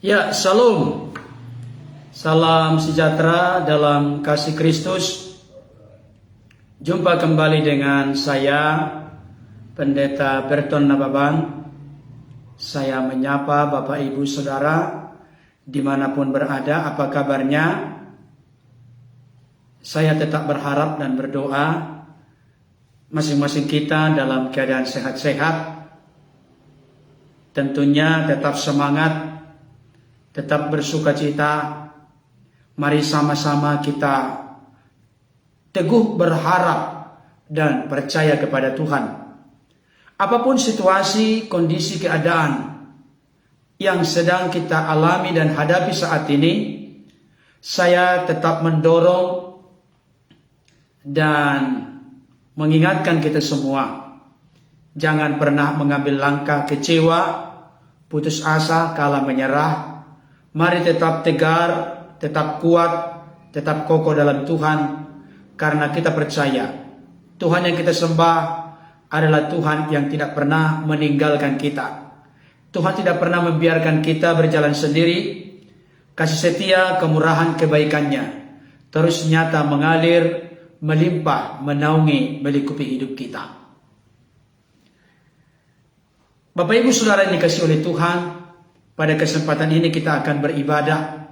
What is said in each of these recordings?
Ya, Shalom. Salam sejahtera dalam kasih Kristus. Jumpa kembali dengan saya, Pendeta Berton Nababan. Saya menyapa Bapak Ibu Saudara dimanapun berada. Apa kabarnya? Saya tetap berharap dan berdoa masing-masing kita dalam keadaan sehat-sehat. Tentunya tetap semangat, tetap bersukacita. Mari sama-sama kita teguh berharap dan percaya kepada Tuhan. Apapun situasi, kondisi, keadaan yang sedang kita alami dan hadapi saat ini, saya tetap mendorong dan mengingatkan kita semua, jangan pernah mengambil langkah kecewa, putus asa, kalah menyerah. Mari tetap tegar, tetap kuat, tetap kokoh dalam Tuhan, karena kita percaya Tuhan yang kita sembah adalah Tuhan yang tidak pernah meninggalkan kita. Tuhan tidak pernah membiarkan kita berjalan sendiri. Kasih setia, kemurahan, kebaikannya terus nyata mengalir, melimpah, menaungi, melingkupi hidup kita. Bapak Ibu Saudara yang dikasihi oleh Tuhan, pada kesempatan ini kita akan beribadah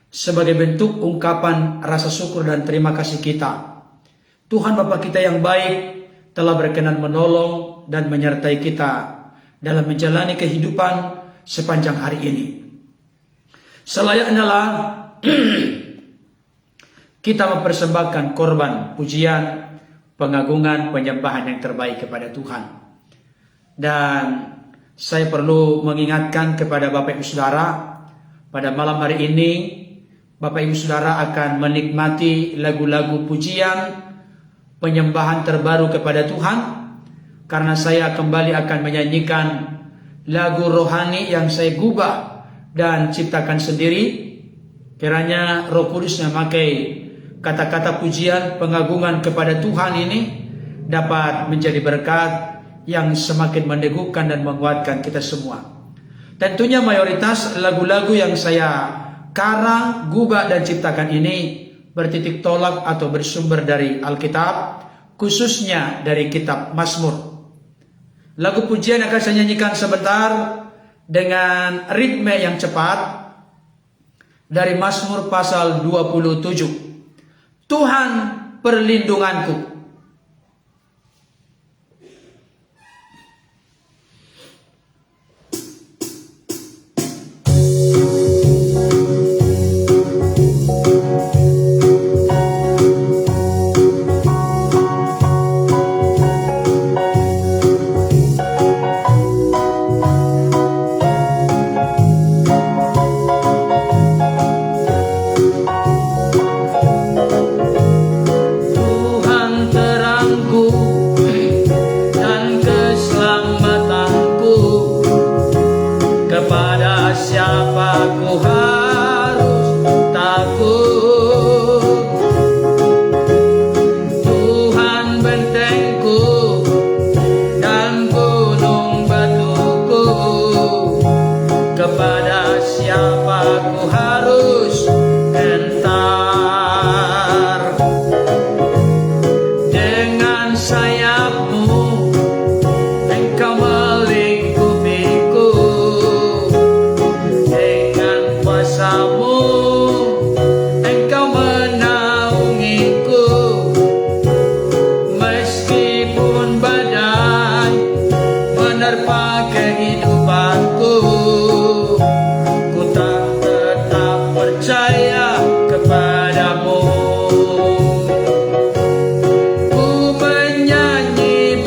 sebagai bentuk ungkapan rasa syukur dan terima kasih kita. Tuhan Bapa kita yang baik telah berkenan menolong dan menyertai kita dalam menjalani kehidupan sepanjang hari ini. Selayaknya kita mempersembahkan korban pujian, pengagungan, penyembahan yang terbaik kepada Tuhan. Dan saya perlu mengingatkan kepada Bapak Ibu Saudara, pada malam hari ini Bapak Ibu Saudara akan menikmati lagu-lagu pujian, penyembahan terbaru kepada Tuhan. Karena saya kembali akan menyanyikan lagu rohani yang saya gubah dan ciptakan sendiri. Kiranya Roh Kudus memakai kata-kata pujian, pengagungan kepada Tuhan ini dapat menjadi berkat yang semakin meneguhkan dan menguatkan kita semua. Tentunya mayoritas lagu-lagu yang saya karang, gubah dan ciptakan ini bertitik tolak atau bersumber dari Alkitab, khususnya dari kitab Mazmur. Lagu pujian akan saya nyanyikan sebentar dengan ritme yang cepat dari Mazmur pasal 27. Tuhan perlindunganku. Ku menyanyi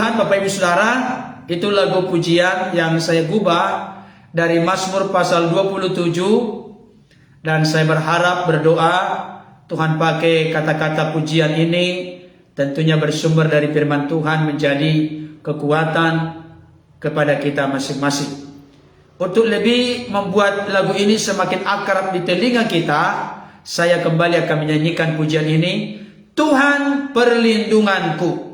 Tuhan, Bapak Ibu Saudara, itu lagu pujian yang saya gubah dari Mazmur pasal 27. Dan saya berdoa Tuhan pakai kata-kata pujian ini tentunya bersumber dari firman Tuhan menjadi kekuatan kepada kita masing-masing. Untuk lebih membuat lagu ini semakin akrab di telinga kita, saya kembali akan menyanyikan pujian ini, Tuhan perlindunganku.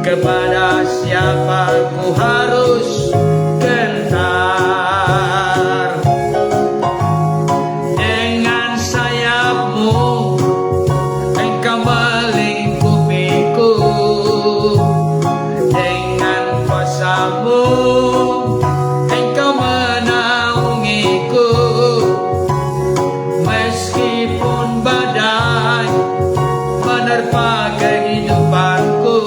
Kepada siapa ku harus gentar? Dengan sayapmu engkau melingkupiku, dengan kuasamu engkau menaungiku. Meskipun badai menerpa kehidupanku,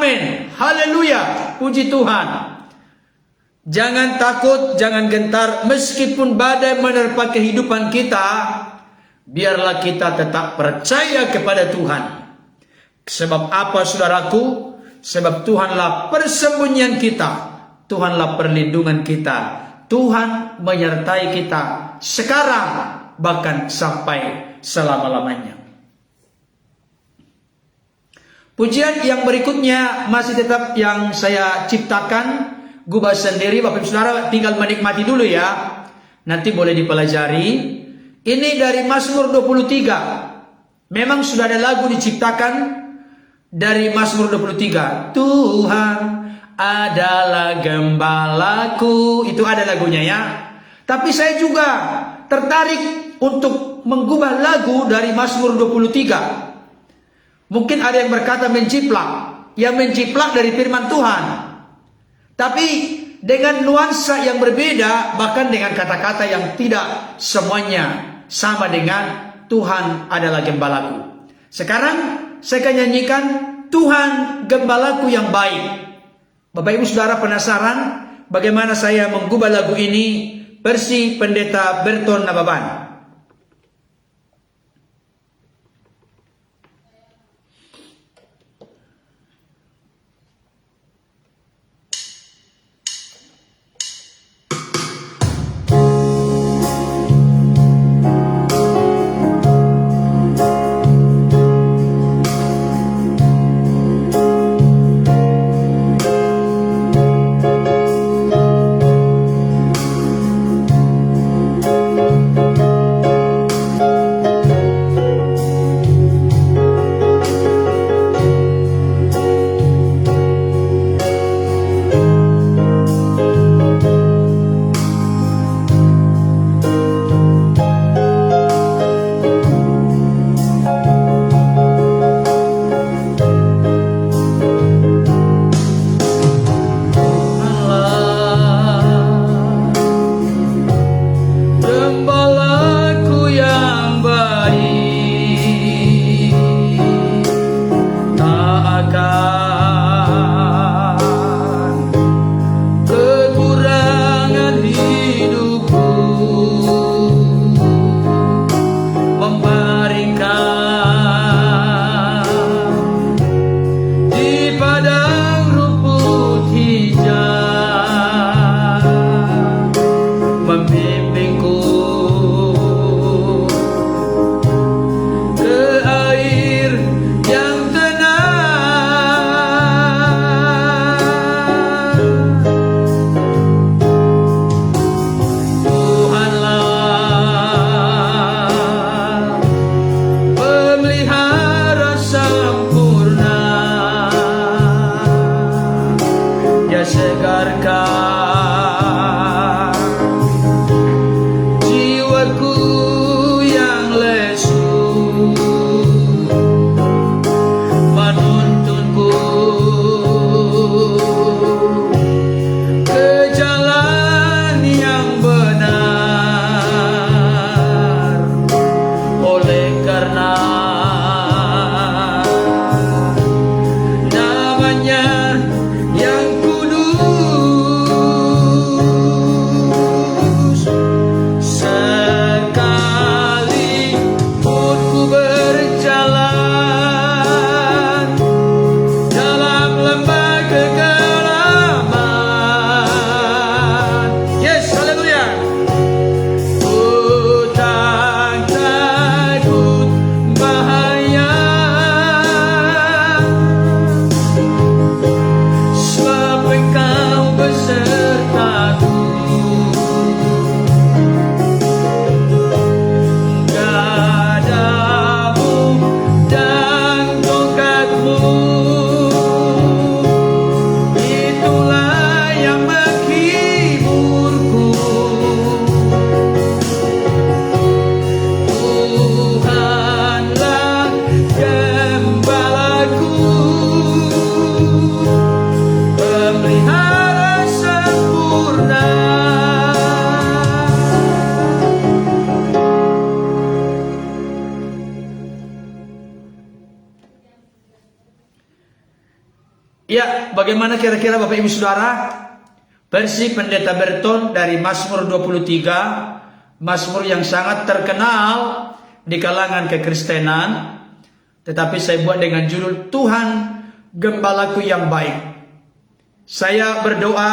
amin. Haleluya. Puji Tuhan. Jangan takut, jangan gentar. Meskipun badai menerpa kehidupan kita, biarlah kita tetap percaya kepada Tuhan. Sebab apa, saudaraku? Sebab Tuhanlah persembunyian kita. Tuhanlah perlindungan kita. Tuhan menyertai kita sekarang, bahkan sampai selama-lamanya. Pujian yang berikutnya masih tetap yang saya ciptakan, gubah sendiri. Bapak Ibu Saudara tinggal menikmati dulu ya. Nanti boleh dipelajari. Ini dari Mazmur 23. Memang sudah ada lagu diciptakan dari Mazmur 23. Tuhan adalah gembalaku. Itu ada lagunya ya. Tapi saya juga tertarik untuk menggubah lagu dari Mazmur 23. Mungkin ada yang berkata menjiplak, yang menjiplak dari firman Tuhan. Tapi dengan nuansa yang berbeda, bahkan dengan kata-kata yang tidak semuanya sama dengan Tuhan adalah gembalaku. Sekarang saya akan nyanyikan Tuhan gembalaku yang baik. Bapak Ibu Saudara penasaran bagaimana saya menggubah lagu ini versi Pendeta Berton Nababan? Ya, bagaimana kira-kira Bapak Ibu Saudara? Versi Pendeta Berton dari Mazmur 23, Mazmur yang sangat terkenal di kalangan kekristenan, tetapi saya buat dengan judul Tuhan Gembalaku yang baik. Saya berdoa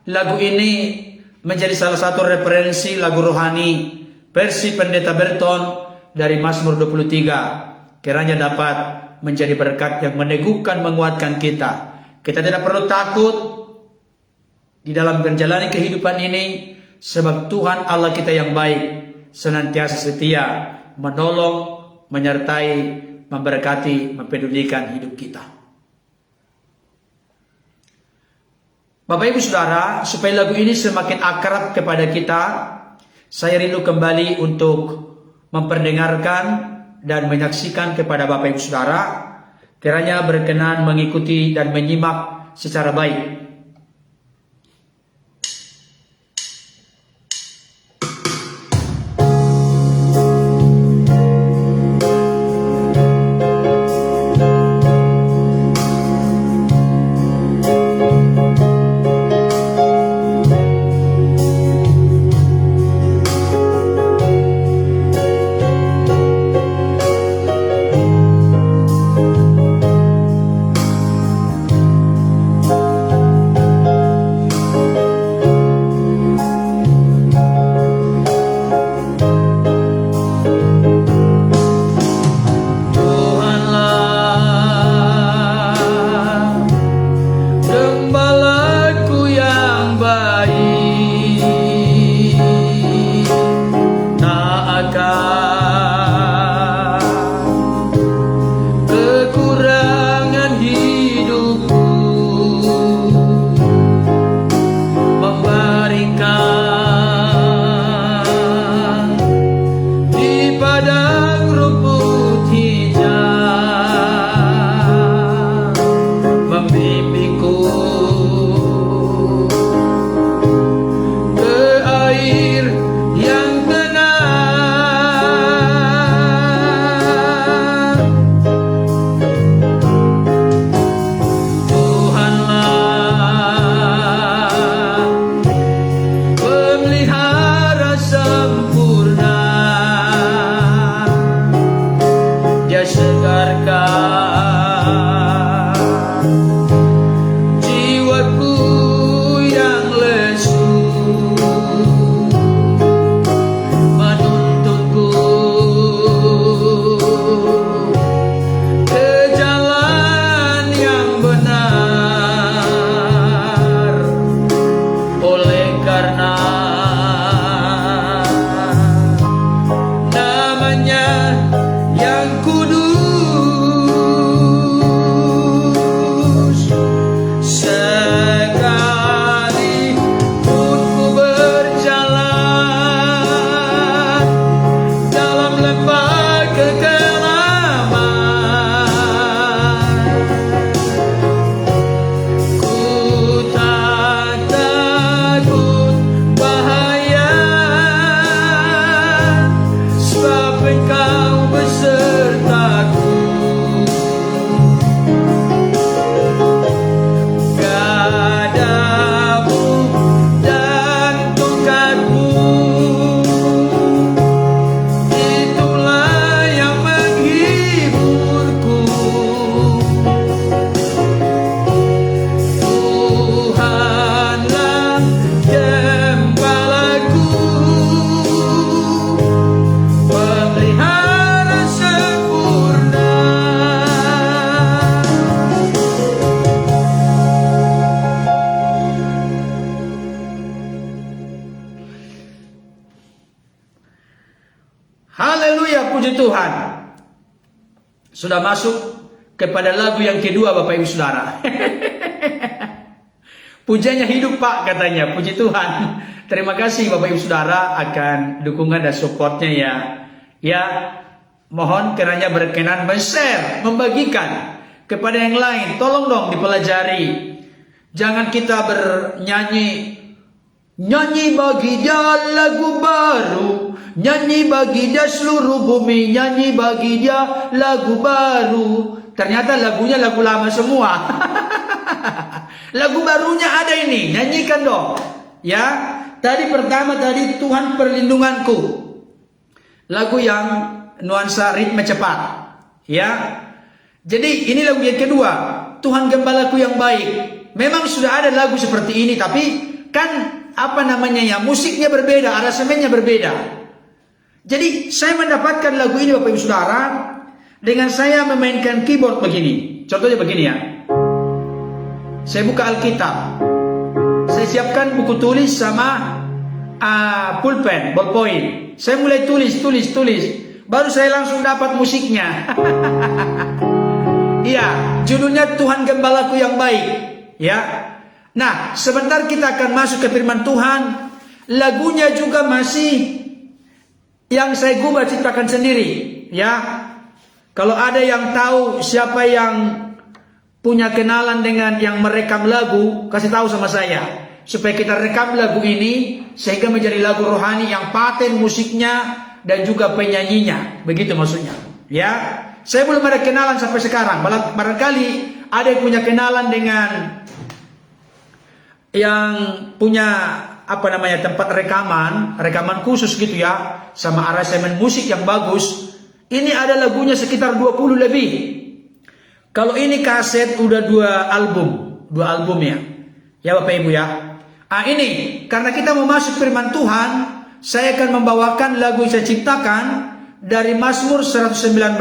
lagu ini menjadi salah satu referensi lagu rohani versi Pendeta Berton dari Mazmur 23. Kiranya dapat menjadi berkat yang meneguhkan, menguatkan kita. Kita tidak perlu takut di dalam menjalani kehidupan ini, sebab Tuhan Allah kita yang baik senantiasa setia menolong, menyertai, memberkati, mempedulikan hidup kita. Bapak Ibu Saudara, supaya lagu ini semakin akrab kepada kita, saya rindu kembali untuk memperdengarkan dan menyaksikan kepada Bapak Ibu Saudara, kiranya berkenan mengikuti dan menyimak secara baik. Haleluya, puji Tuhan. Sudah masuk kepada lagu yang kedua Bapak Ibu Saudara. Pujiannya hidup Pak katanya, puji Tuhan. Terima kasih Bapak Ibu Saudara akan dukungan dan supportnya ya. Ya, mohon kiranya berkenan men-share, membagikan kepada yang lain. Tolong dong dipelajari. Jangan kita bernyanyi, nyanyi bagi dia lagu baru, nyanyi bagi dia seluruh bumi, nyanyi bagi dia lagu baru. Ternyata lagunya lagu lama semua. Lagu barunya ada ini, nyanyikan dong. Ya, tadi pertama tadi Tuhan perlindunganku. Lagu yang nuansa ritme cepat. Ya. Jadi ini lagu yang kedua, Tuhan gembalaku yang baik. Memang sudah ada lagu seperti ini, tapi kan apa namanya ya, musiknya berbeda, aransemennya berbeda. Jadi saya mendapatkan lagu ini Bapak Ibu Saudara dengan saya memainkan keyboard begini. Contohnya begini ya. Saya buka Alkitab. Saya siapkan buku tulis sama pulpen, ballpoint. Saya mulai tulis. Baru saya langsung dapat musiknya. Iya, judulnya Tuhan Gembalaku yang baik. Ya. Nah, sebentar kita akan masuk ke firman Tuhan. Lagunya juga masih yang saya gubah ciptakan sendiri. Ya. Kalau ada yang tahu siapa yang punya kenalan dengan yang merekam lagu, kasih tahu sama saya. Supaya kita rekam lagu ini sehingga menjadi lagu rohani yang paten musiknya dan juga penyanyinya. Begitu maksudnya. Ya. Saya belum ada kenalan sampai sekarang. Barangkali ada yang punya kenalan dengan yang punya apa namanya tempat rekaman khusus gitu ya, sama aransemen musik yang bagus. Ini ada lagunya sekitar 20 lebih. Kalau ini kaset udah 2 album ya. Ya Bapak Ibu ya. Ini karena kita mau masuk firman Tuhan, saya akan membawakan lagu yang saya ciptakan dari Mazmur 119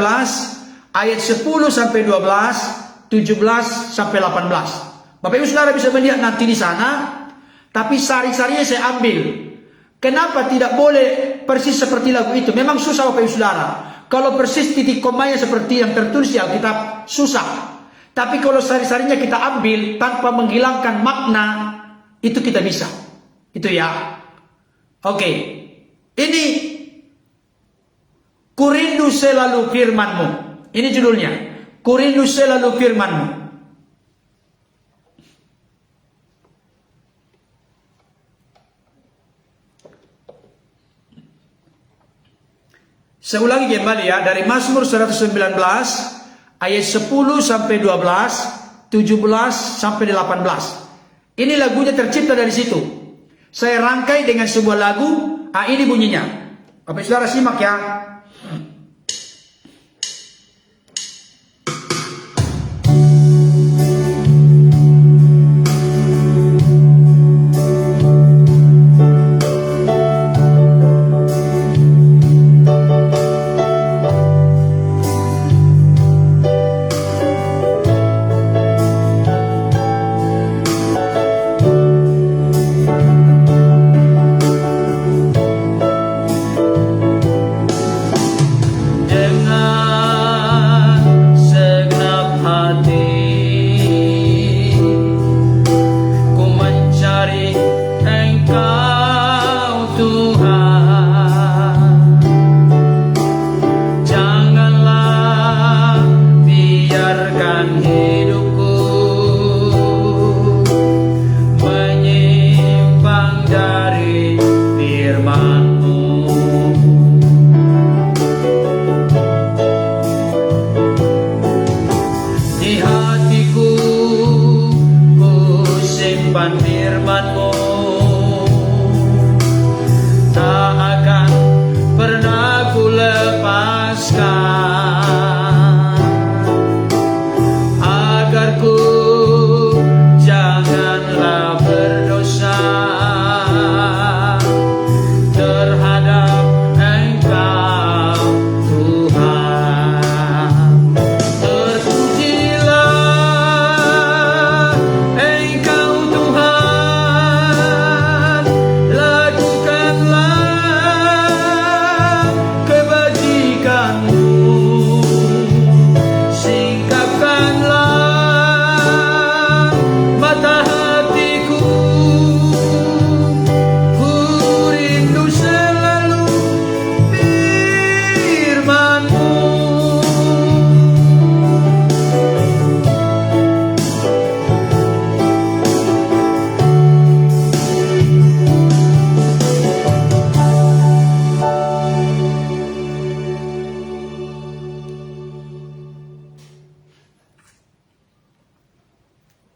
ayat 10 sampai 12, 17 sampai 18. Bapak Ibu Saudara bisa melihat nanti di sana, tapi sari-sarinya saya ambil. Kenapa tidak boleh persis seperti lagu itu? Memang susah Bapak Ibu Saudara. Kalau persis titik komanya seperti yang tertulis di Alkitab, susah. Tapi kalau sari-sarinya kita ambil tanpa menghilangkan makna, itu kita bisa. Itu ya. Oke. Ini Ku rindu selalu firman-Mu. Ini judulnya. Ku rindu selalu firman-Mu. Saya ulangi kembali ya, dari Mazmur 119 ayat 10 sampai 12, 17 sampai 18. Ini lagunya tercipta dari situ. Saya rangkai dengan sebuah lagu. Ini bunyinya. Bapak Saudara simak ya.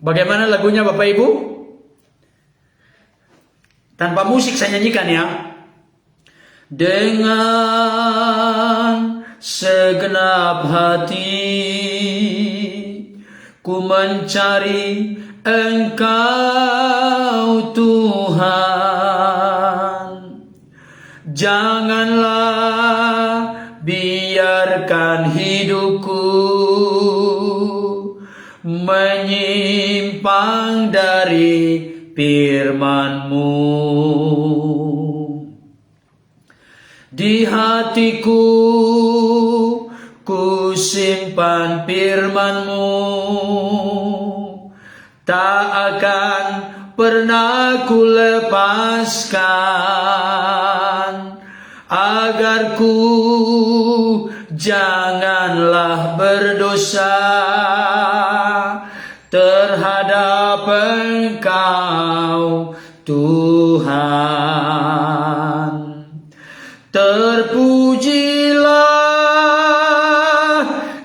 Bagaimana lagunya Bapak Ibu? Tanpa musik saya nyanyikan ya. Dengan segenap hati ku mencari Engkau Tuhan. Janganlah biarkan hidupku menyimpang dari firman-Mu. Di hatiku ku simpan firman-Mu, tak akan pernah ku lepaskan, agar ku janganlah berdosa terhadap Engkau Tuhan. Terpujilah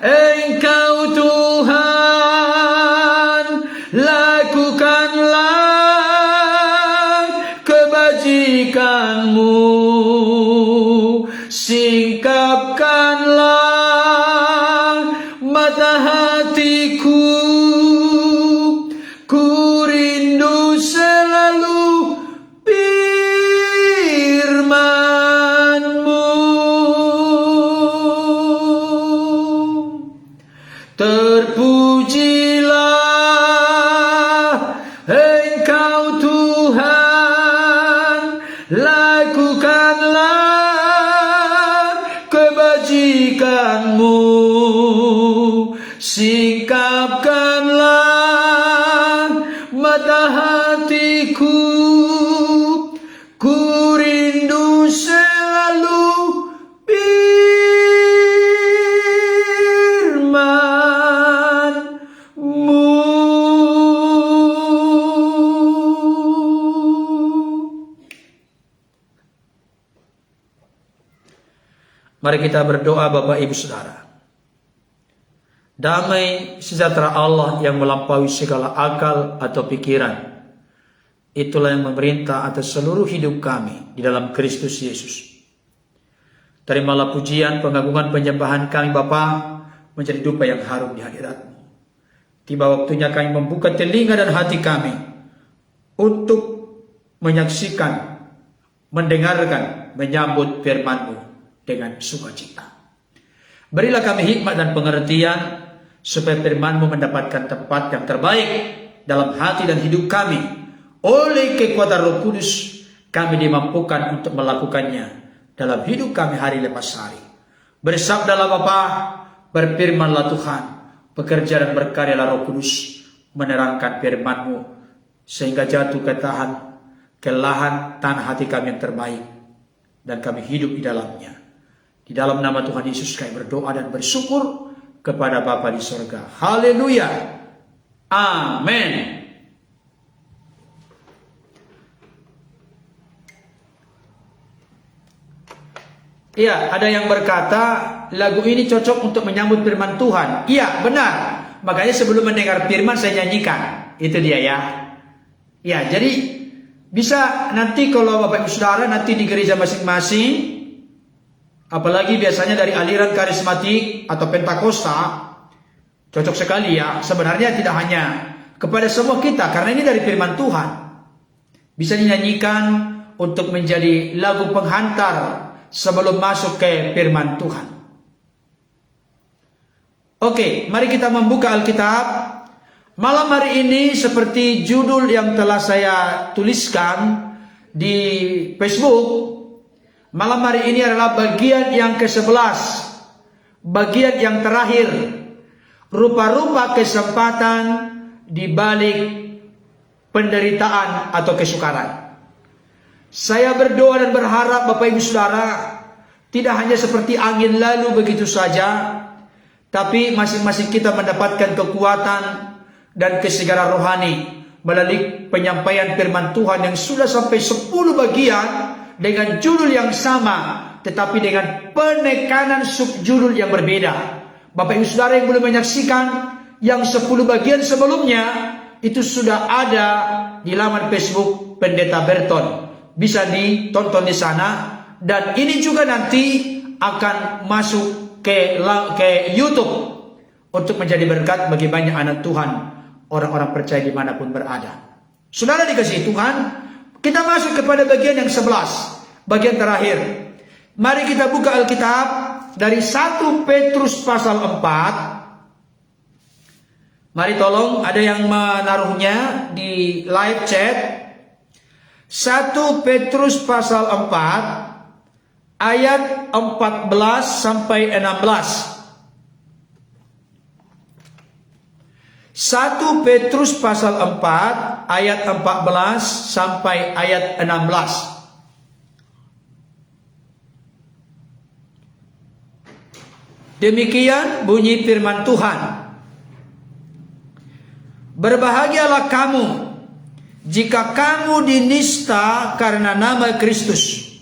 Engkau Tuhan, lakukanlah kebajikan-Mu, singkapkanlah mata hatiku, ku rindu selalu firman-Mu. Terpujilah Engkau Tuhan, lakukanlah kebajikan-Mu, singkapkanlah mata hatiku, ku rindu selalu firman-Mu. Mari kita berdoa Bapak Ibu Saudara. Damai sejahtera Allah yang melampaui segala akal atau pikiran, itulah yang memerintah atas seluruh hidup kami di dalam Kristus Yesus. Terimalah pujian, pengagungan, penyembahan kami Bapa menjadi dupa yang harum di hadirat-Mu. Tiba waktunya kami membuka telinga dan hati kami untuk menyaksikan, mendengarkan, menyambut firman-Mu dengan sukacita. Berilah kami hikmat dan pengertian supaya firman-Mu mendapatkan tempat yang terbaik dalam hati dan hidup kami. Oleh kekuatan Roh Kudus kami dimampukan untuk melakukannya dalam hidup kami hari lepas hari. Bersabdalah Bapa, berfirmanlah Tuhan, bekerja dan berkaryalah Roh Kudus menerangkan firman-Mu sehingga jatuh ke lahan tanah hati kami yang terbaik dan kami hidup di dalamnya. Di dalam nama Tuhan Yesus kami berdoa dan bersyukur kepada Bapa di sorga. Haleluya. Amin. Iya, ada yang berkata lagu ini cocok untuk menyambut firman Tuhan. Iya, benar. Makanya sebelum mendengar firman saya nyanyikan. Itu dia ya. Ya, jadi bisa nanti kalau Bapak Ibu Saudara nanti di gereja masing-masing, apalagi biasanya dari aliran karismatik atau Pentakosta, cocok sekali ya. Sebenarnya tidak hanya kepada semua kita, karena ini dari firman Tuhan. Bisa dinyanyikan untuk menjadi lagu penghantar sebelum masuk ke firman Tuhan. Oke, mari kita membuka Alkitab. Malam hari ini seperti judul yang telah saya tuliskan di Facebook, malam hari ini adalah bagian yang ke-11, bagian yang terakhir, rupa-rupa kesempatan di balik penderitaan atau kesukaran. Saya berdoa dan berharap Bapak Ibu Saudara tidak hanya seperti angin lalu begitu saja, tapi masing-masing kita mendapatkan kekuatan dan kesegaran rohani melalui penyampaian firman Tuhan yang sudah sampai 10 bagian dengan judul yang sama, tetapi dengan penekanan subjudul yang berbeda. Bapak Ibu Saudara yang belum menyaksikan yang 10 bagian sebelumnya, itu sudah ada di laman Facebook Pendeta Berton. Bisa ditonton di sana. Dan ini juga nanti akan masuk ke YouTube untuk menjadi berkat bagi banyak anak Tuhan, orang-orang percaya dimanapun berada. Saudara dikasihi Tuhan, kita masuk kepada bagian yang 11, bagian terakhir. Mari kita buka Alkitab dari 1 Petrus pasal 4. Mari tolong ada yang menaruhnya di live chat. 1 Petrus pasal 4 ayat 14 sampai 16. 1 Petrus pasal 4 ayat 14 sampai ayat 16. Demikian bunyi firman Tuhan. Berbahagialah kamu jika kamu dinista karena nama Kristus,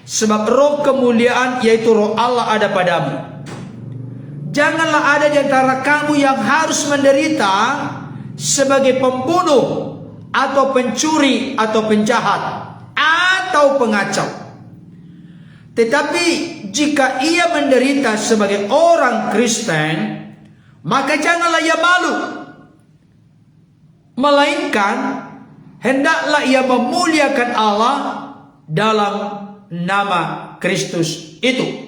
sebab roh kemuliaan yaitu roh Allah ada padamu. Janganlah ada di antara kamu yang harus menderita sebagai pembunuh atau pencuri atau penjahat atau pengacau. Tetapi jika ia menderita sebagai orang Kristen, maka janganlah ia malu, melainkan hendaklah ia memuliakan Allah dalam nama Kristus itu.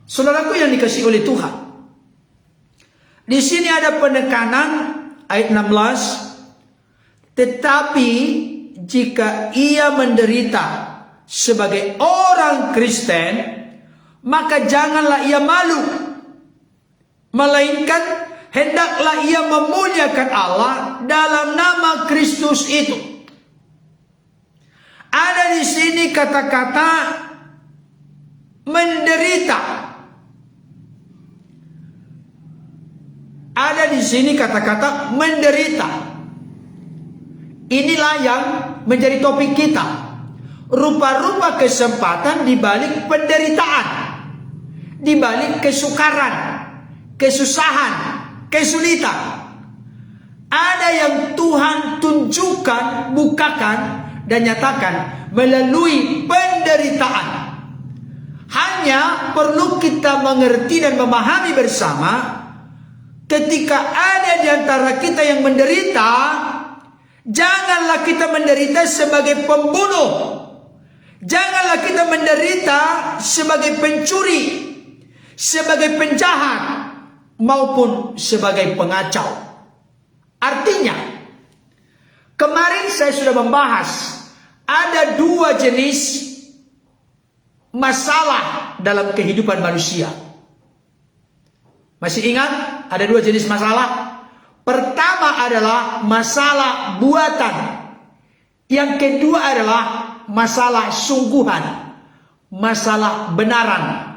Saudaraku yang dikasihi oleh Tuhan, di sini ada penekanan ayat 16. Tetapi jika ia menderita sebagai orang Kristen, maka janganlah ia malu, melainkan hendaklah ia memuliakan Allah dalam nama Kristus itu. Ada di sini kata-kata menderita. Ada di sini kata-kata menderita. Inilah yang menjadi topik kita. Rupa-rupa kesempatan di balik penderitaan, di balik kesukaran, kesusahan, kesulitan. Ada yang Tuhan tunjukkan, bukakan, dan nyatakan melalui penderitaan. Hanya perlu kita mengerti dan memahami bersama, ketika ada di antara kita yang menderita, janganlah kita menderita sebagai pembunuh. Janganlah kita menderita sebagai pencuri, sebagai penjahat, maupun sebagai pengacau. Artinya, kemarin saya sudah membahas ada 2 jenis masalah dalam kehidupan manusia. Masih ingat? Ada 2 jenis masalah. Pertama adalah masalah buatan. Yang kedua adalah masalah sungguhan, masalah benaran.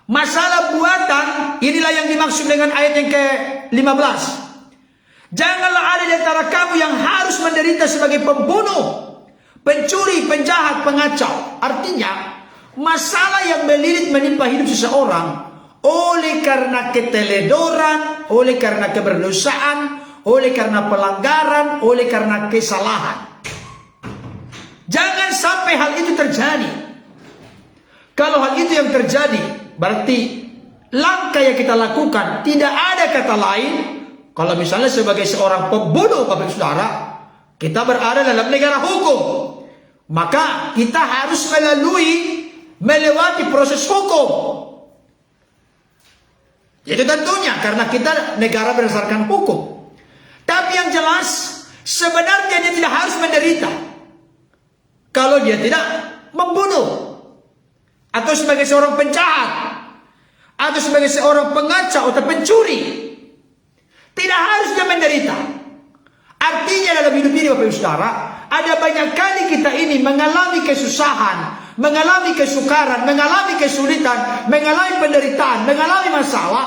Masalah buatan, inilah yang dimaksud dengan ayat yang ke-15. Janganlah ada di antara kamu yang harus menderita sebagai pembunuh, pencuri, penjahat, pengacau. Artinya, masalah yang melilit menimpa hidup seseorang oleh karena keteledoran, oleh karena keberdosaan, oleh karena pelanggaran, oleh karena kesalahan. Jangan sampai hal itu terjadi. Kalau hal itu yang terjadi, berarti langkah yang kita lakukan tidak ada kata lain. Kalau misalnya sebagai seorang pembunuh, Bapak Saudara, kita berada dalam negara hukum, maka kita harus melewati proses hukum. Itu tentunya karena kita negara berdasarkan hukum. Tapi yang jelas, sebenarnya dia tidak harus menderita kalau dia tidak membunuh, atau sebagai seorang penjahat, atau sebagai seorang pengacau atau pencuri. Tidak harus dia menderita. Artinya dalam hidup ini, Bapak Ibu Saudara, ada banyak kali kita ini mengalami kesusahan, mengalami kesukaran, mengalami kesulitan, mengalami penderitaan, mengalami masalah.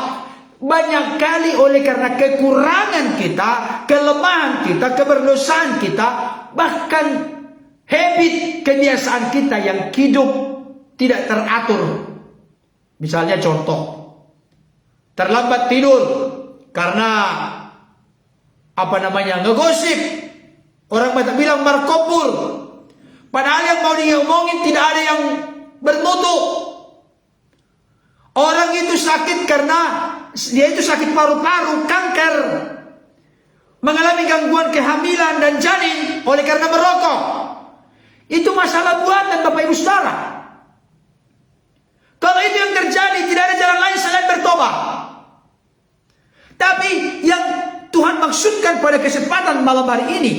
Banyak kali oleh karena kekurangan kita, kelemahan kita, keberdosaan kita, bahkan habit, kebiasaan kita yang hidup tidak teratur. Misalnya contoh, terlambat tidur karena ngegosip. Orang Batak bilang markopur. Padahal yang mau diomongin tidak ada yang bermutu. Orang itu sakit karena dia itu sakit paru-paru, kanker, mengalami gangguan kehamilan dan janin oleh karena merokok. Itu masalah buatan Bapak Ibu Saudara. Kalau itu yang terjadi, tidak ada jalan lain selain bertobat. Tapi yang Tuhan maksudkan pada kesempatan malam hari ini,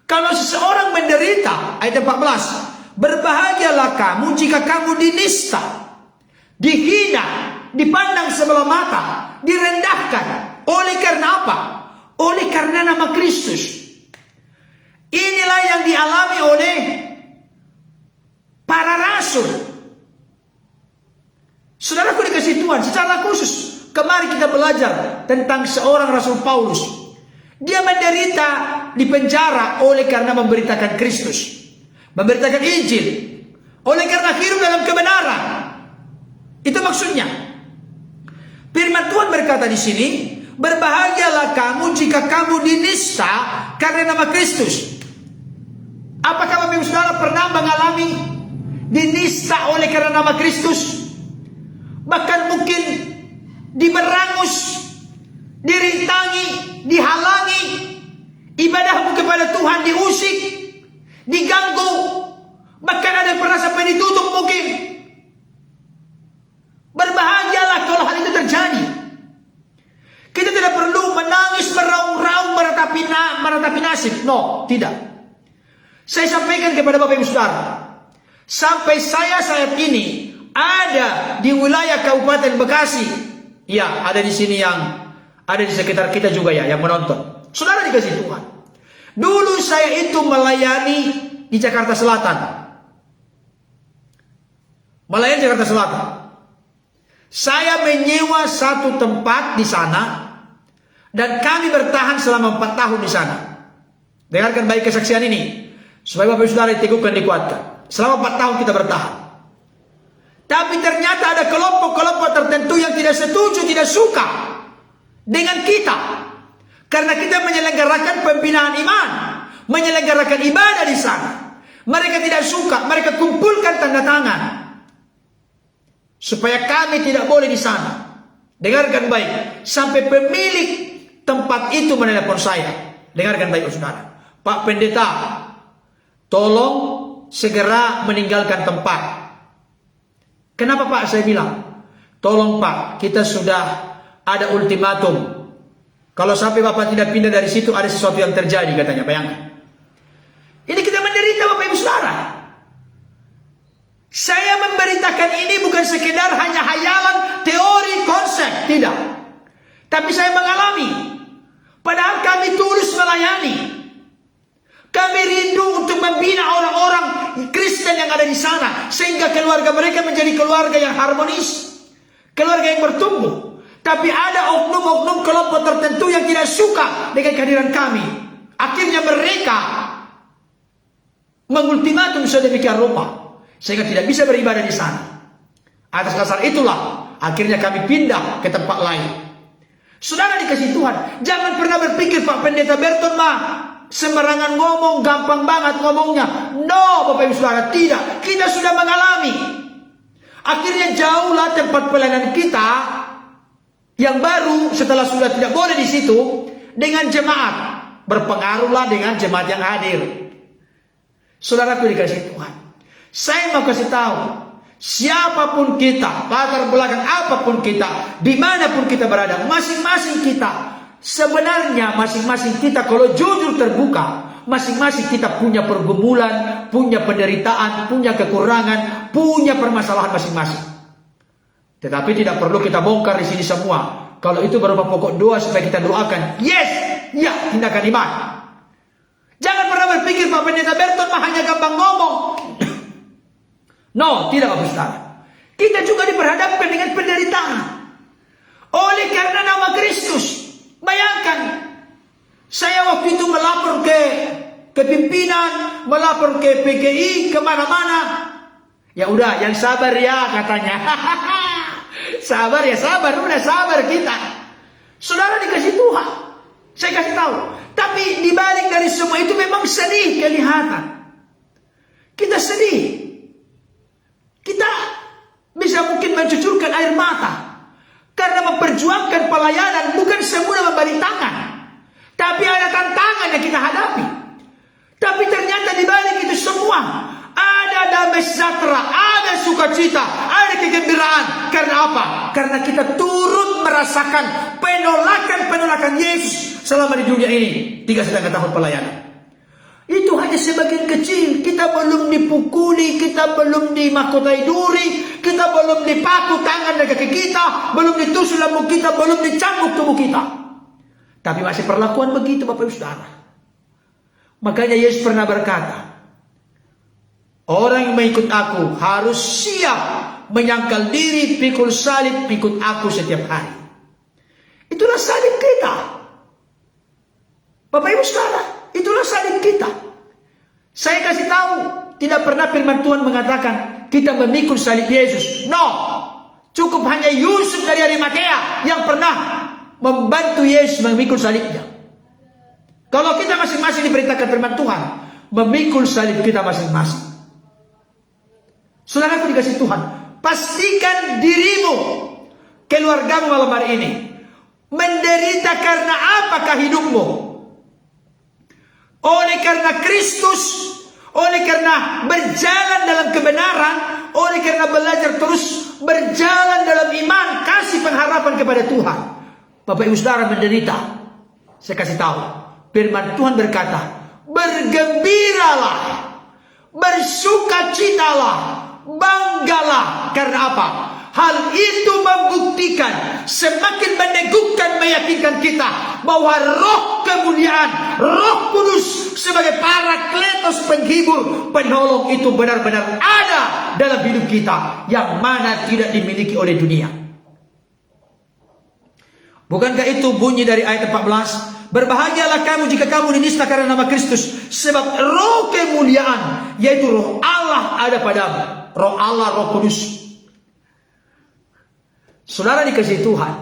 kalau seseorang menderita, ayat 14, berbahagialah kamu jika kamu dinista, dihina, dipandang sebelah mata, direndahkan. Oleh karena apa? Oleh karena nama Kristus. Inilah yang dialami oleh para rasul. Saudaraku dikasih Tuhan, secara khusus kemarin kita belajar tentang seorang Rasul Paulus. Dia menderita di penjara oleh karena memberitakan Kristus, memberitakan Injil, oleh karena hidup dalam kebenaran. Itu maksudnya. Firman Tuhan berkata di sini, berbahagialah kamu jika kamu dinista karena nama Kristus. Apakah Bapak Ibu Saudara pernah mengalami dinista oleh karena nama Kristus? Bahkan mungkin diberangus, dirintangi, dihalangi, ibadahmu kepada Tuhan diusik, diganggu, bahkan ada yang pernah sampai ditutup mungkin. Berbahagialah kalau hal itu terjadi. Kita tidak perlu menangis, meraung-raung, meratapi nasib. No, tidak. Saya sampaikan kepada Bapak Ibu Saudara, sampai saya saat ini ada di wilayah Kabupaten Bekasi. Ya, ada di sini yang ada di sekitar kita juga ya yang menonton. Saudara dikasih Tuhan. Dulu saya itu melayani di Jakarta Selatan. Melayani Jakarta Selatan. Saya menyewa satu tempat di sana dan kami bertahan selama 4 tahun di sana. Dengarkan baik kesaksian ini supaya Bapak Ibu Saudara diteguhkan, dikuatkan. Selama 4 tahun kita bertahan. Tapi ternyata ada kelompok-kelompok tertentu yang tidak setuju, tidak suka dengan kita. Karena kita menyelenggarakan pembinaan iman, menyelenggarakan ibadah di sana. Mereka tidak suka, mereka kumpulkan tanda tangan supaya kami tidak boleh di sana. Dengarkan baik, sampai pemilik tempat itu menelepon saya. Dengarkan baik Saudara. Pak Pendeta, tolong segera meninggalkan tempat. Kenapa Pak? Saya bilang, tolong Pak, kita sudah ada ultimatum. Kalau sampai Bapak tidak pindah dari situ, ada sesuatu yang terjadi katanya. Bayangkan. Ini kita menderita Bapak Ibu Saudara. Saya memberitakan ini bukan sekedar hanya hayalan, teori, konsep. Tidak. Tapi saya mengalami. Padahal kami tulus melayani. Kami rindu untuk membina orang-orang Kristen yang ada di sana. Sehingga keluarga mereka menjadi keluarga yang harmonis. Keluarga yang bertumbuh. Tapi ada oknum-oknum kelompok tertentu yang tidak suka dengan kehadiran kami. Akhirnya mereka mengultimatum sedemikian rupa. Sehingga tidak bisa beribadah di sana. Atas dasar itulah akhirnya kami pindah ke tempat lain. Saudara dikasih Tuhan, jangan pernah berpikir Pak Pendeta Berton mah sembarangan ngomong, gampang banget ngomongnya. No, Bapak Ibu Saudara, tidak. Kita sudah mengalami. Akhirnya jauhlah tempat pelayanan kita yang baru setelah sudah tidak boleh di situ dengan jemaat. Berpengaruhlah dengan jemaat yang hadir. Saudaraku dikasih Tuhan, saya mau kasih tahu, siapapun kita, latar belakang apapun kita, dimanapun kita berada, masing-masing kita, sebenarnya masing-masing kita kalau jujur terbuka, masing-masing kita punya pergumulan, punya penderitaan, punya kekurangan, punya permasalahan masing-masing. Tetapi tidak perlu kita bongkar di sini semua. Kalau itu berupa pokok doa supaya kita doakan, yes, ya, tindakan iman. Jangan pernah berpikir Pak Pendeta Berton mah hanya gampang ngomong. No, tidak Bapak Saudara. Kita juga diperhadapkan dengan penderitaan. Oleh karena nama Kristus. Bayangkan, saya waktu itu melapor ke pimpinan, melapor ke PGI, kemana-mana. Ya udah, yang sabar ya katanya. Sabar ya, sabar. Udah sabar kita. Saudara dikasih Tuhan. Saya kasih tahu. Tapi dibalik dari semua itu memang sedih kelihatan. Kita sedih. Kita bisa mungkin mencucurkan air mata. Karena memperjuangkan pelayanan bukan semudah membalik tangan. Tapi ada tantangan yang kita hadapi. Tapi ternyata dibalik itu semua ada damai sejahtera, ada sukacita, ada kegembiraan. Karena apa? Karena kita turut merasakan penolakan Yesus selama di dunia ini 3,5 tahun pelayanan. Itu hanya sebagian kecil. Kita belum dipukuli, kita belum dimahkotai duri, kita belum dipaku tangan dan kaki kita, belum ditusuk lambung kita, belum dicambuk tubuh kita. Tapi masih perlakuan begitu Bapak Ibu Saudara. Makanya Yesus pernah berkata, orang yang mengikut aku harus siap menyangkal diri, pikul salib, ikut aku setiap hari. Itulah salib kita. Bapak Ibu Saudara, itulah salib kita. Saya kasih tahu, tidak pernah firman Tuhan mengatakan kita memikul salib Yesus. No. Cukup hanya Yusuf dari Arimatea yang pernah membantu Yesus memikul salibnya. Kalau kita masing-masing diperintahkan firman Tuhan memikul salib kita masing-masing. Saudaraku dikasih Tuhan, pastikan dirimu, keluargamu malam hari ini menderita karena apakah hidupmu? Oleh karena Kristus, oleh karena berjalan dalam kebenaran, oleh karena belajar terus berjalan dalam iman, kasih pengharapan kepada Tuhan. Bapak Ibu Saudara menderita. Saya kasih tahu, firman Tuhan berkata, bergembiralah, bersukacitalah, banggalah. Karena apa? Hal itu membuktikan, semakin meneguhkan, meyakinkan kita bahwa roh kemuliaan, roh kudus sebagai parakletos, penghibur, penolong itu benar-benar ada dalam hidup kita, yang mana tidak dimiliki oleh dunia. Bukankah itu bunyi dari ayat 14? Berbahagialah kamu jika kamu dinista karena nama Kristus, sebab roh kemuliaan, yaitu roh Allah ada padamu. Roh Allah, roh kudus. Saudara dikasih Tuhan,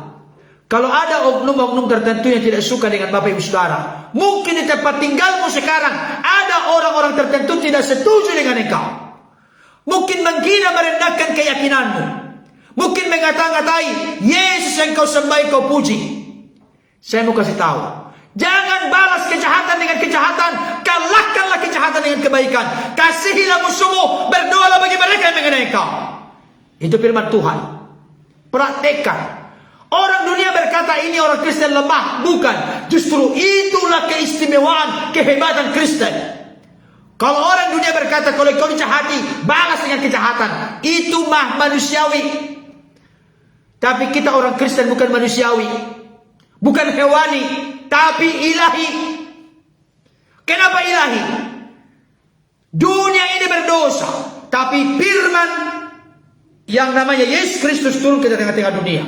kalau ada oknum-oknum tertentu yang tidak suka dengan Bapak Ibu Saudara, mungkin di tempat tinggalmu sekarang ada orang-orang tertentu tidak setuju dengan engkau. Mungkin menghina, merendahkan keyakinanmu. Mungkin mengata-ngatai Yesus yang kau sembah, kau puji. Saya mau kasih tahu, jangan balas kejahatan dengan kejahatan, kalahkanlah kejahatan dengan kebaikan. Kasihilah musuhmu, berdoalah bagi mereka yang mengenai engkau. Itu firman Tuhan. Praktekkan. Orang dunia berkata ini orang Kristen lemah. Bukan. Justru itulah keistimewaan, kehebatan Kristen. Kalau orang dunia berkata kalau kau dijahati, balas dengan kejahatan, itu mah manusiawi. Tapi kita orang Kristen bukan manusiawi, bukan hewani, tapi ilahi. Kenapa ilahi? Dunia ini berdosa, tapi firman yang namanya Yesus Kristus turun ke tengah-tengah dunia.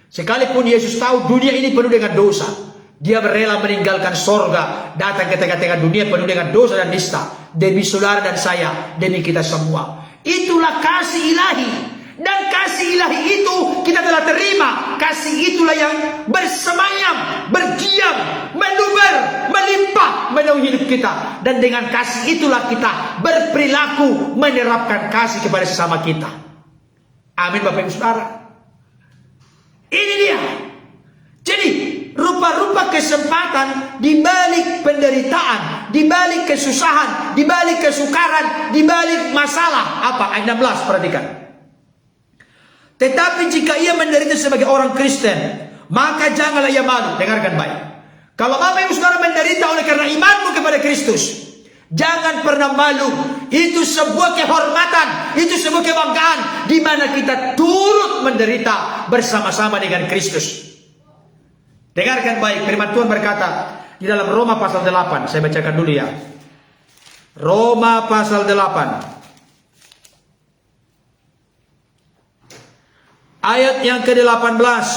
Sekalipun Yesus tahu dunia ini penuh dengan dosa, dia rela meninggalkan sorga, datang ke tengah-tengah dunia penuh dengan dosa dan nista, demi saudara dan saya, demi kita semua. Itulah kasih ilahi. Dan kasih ilahi itu kita telah terima. Kasih itulah yang bersemayam, berdiam, meluber, melimpah memenuhi hidup kita. Dan dengan kasih itulah kita berperilaku menerapkan kasih kepada sesama kita. Amin Bapak Ibu Saudara. Ini dia. Jadi rupa-rupa kesempatan di balik penderitaan, di balik kesusahan, di balik kesukaran, di balik masalah. Apa? Ayat 16 perhatikan. Tetapi jika ia menderita sebagai orang Kristen, maka janganlah ia malu. Dengarkan baik. Kalau Bapak Ibu Saudara menderita oleh karena imanmu kepada Kristus, jangan pernah malu. Itu sebuah kehormatan, itu sebuah kebanggaan, di mana kita turut menderita bersama-sama dengan Kristus. Dengarkan baik, firman Tuhan berkata di dalam Roma pasal 8. Saya bacakan dulu ya. Roma pasal 8. Ayat yang ke-18.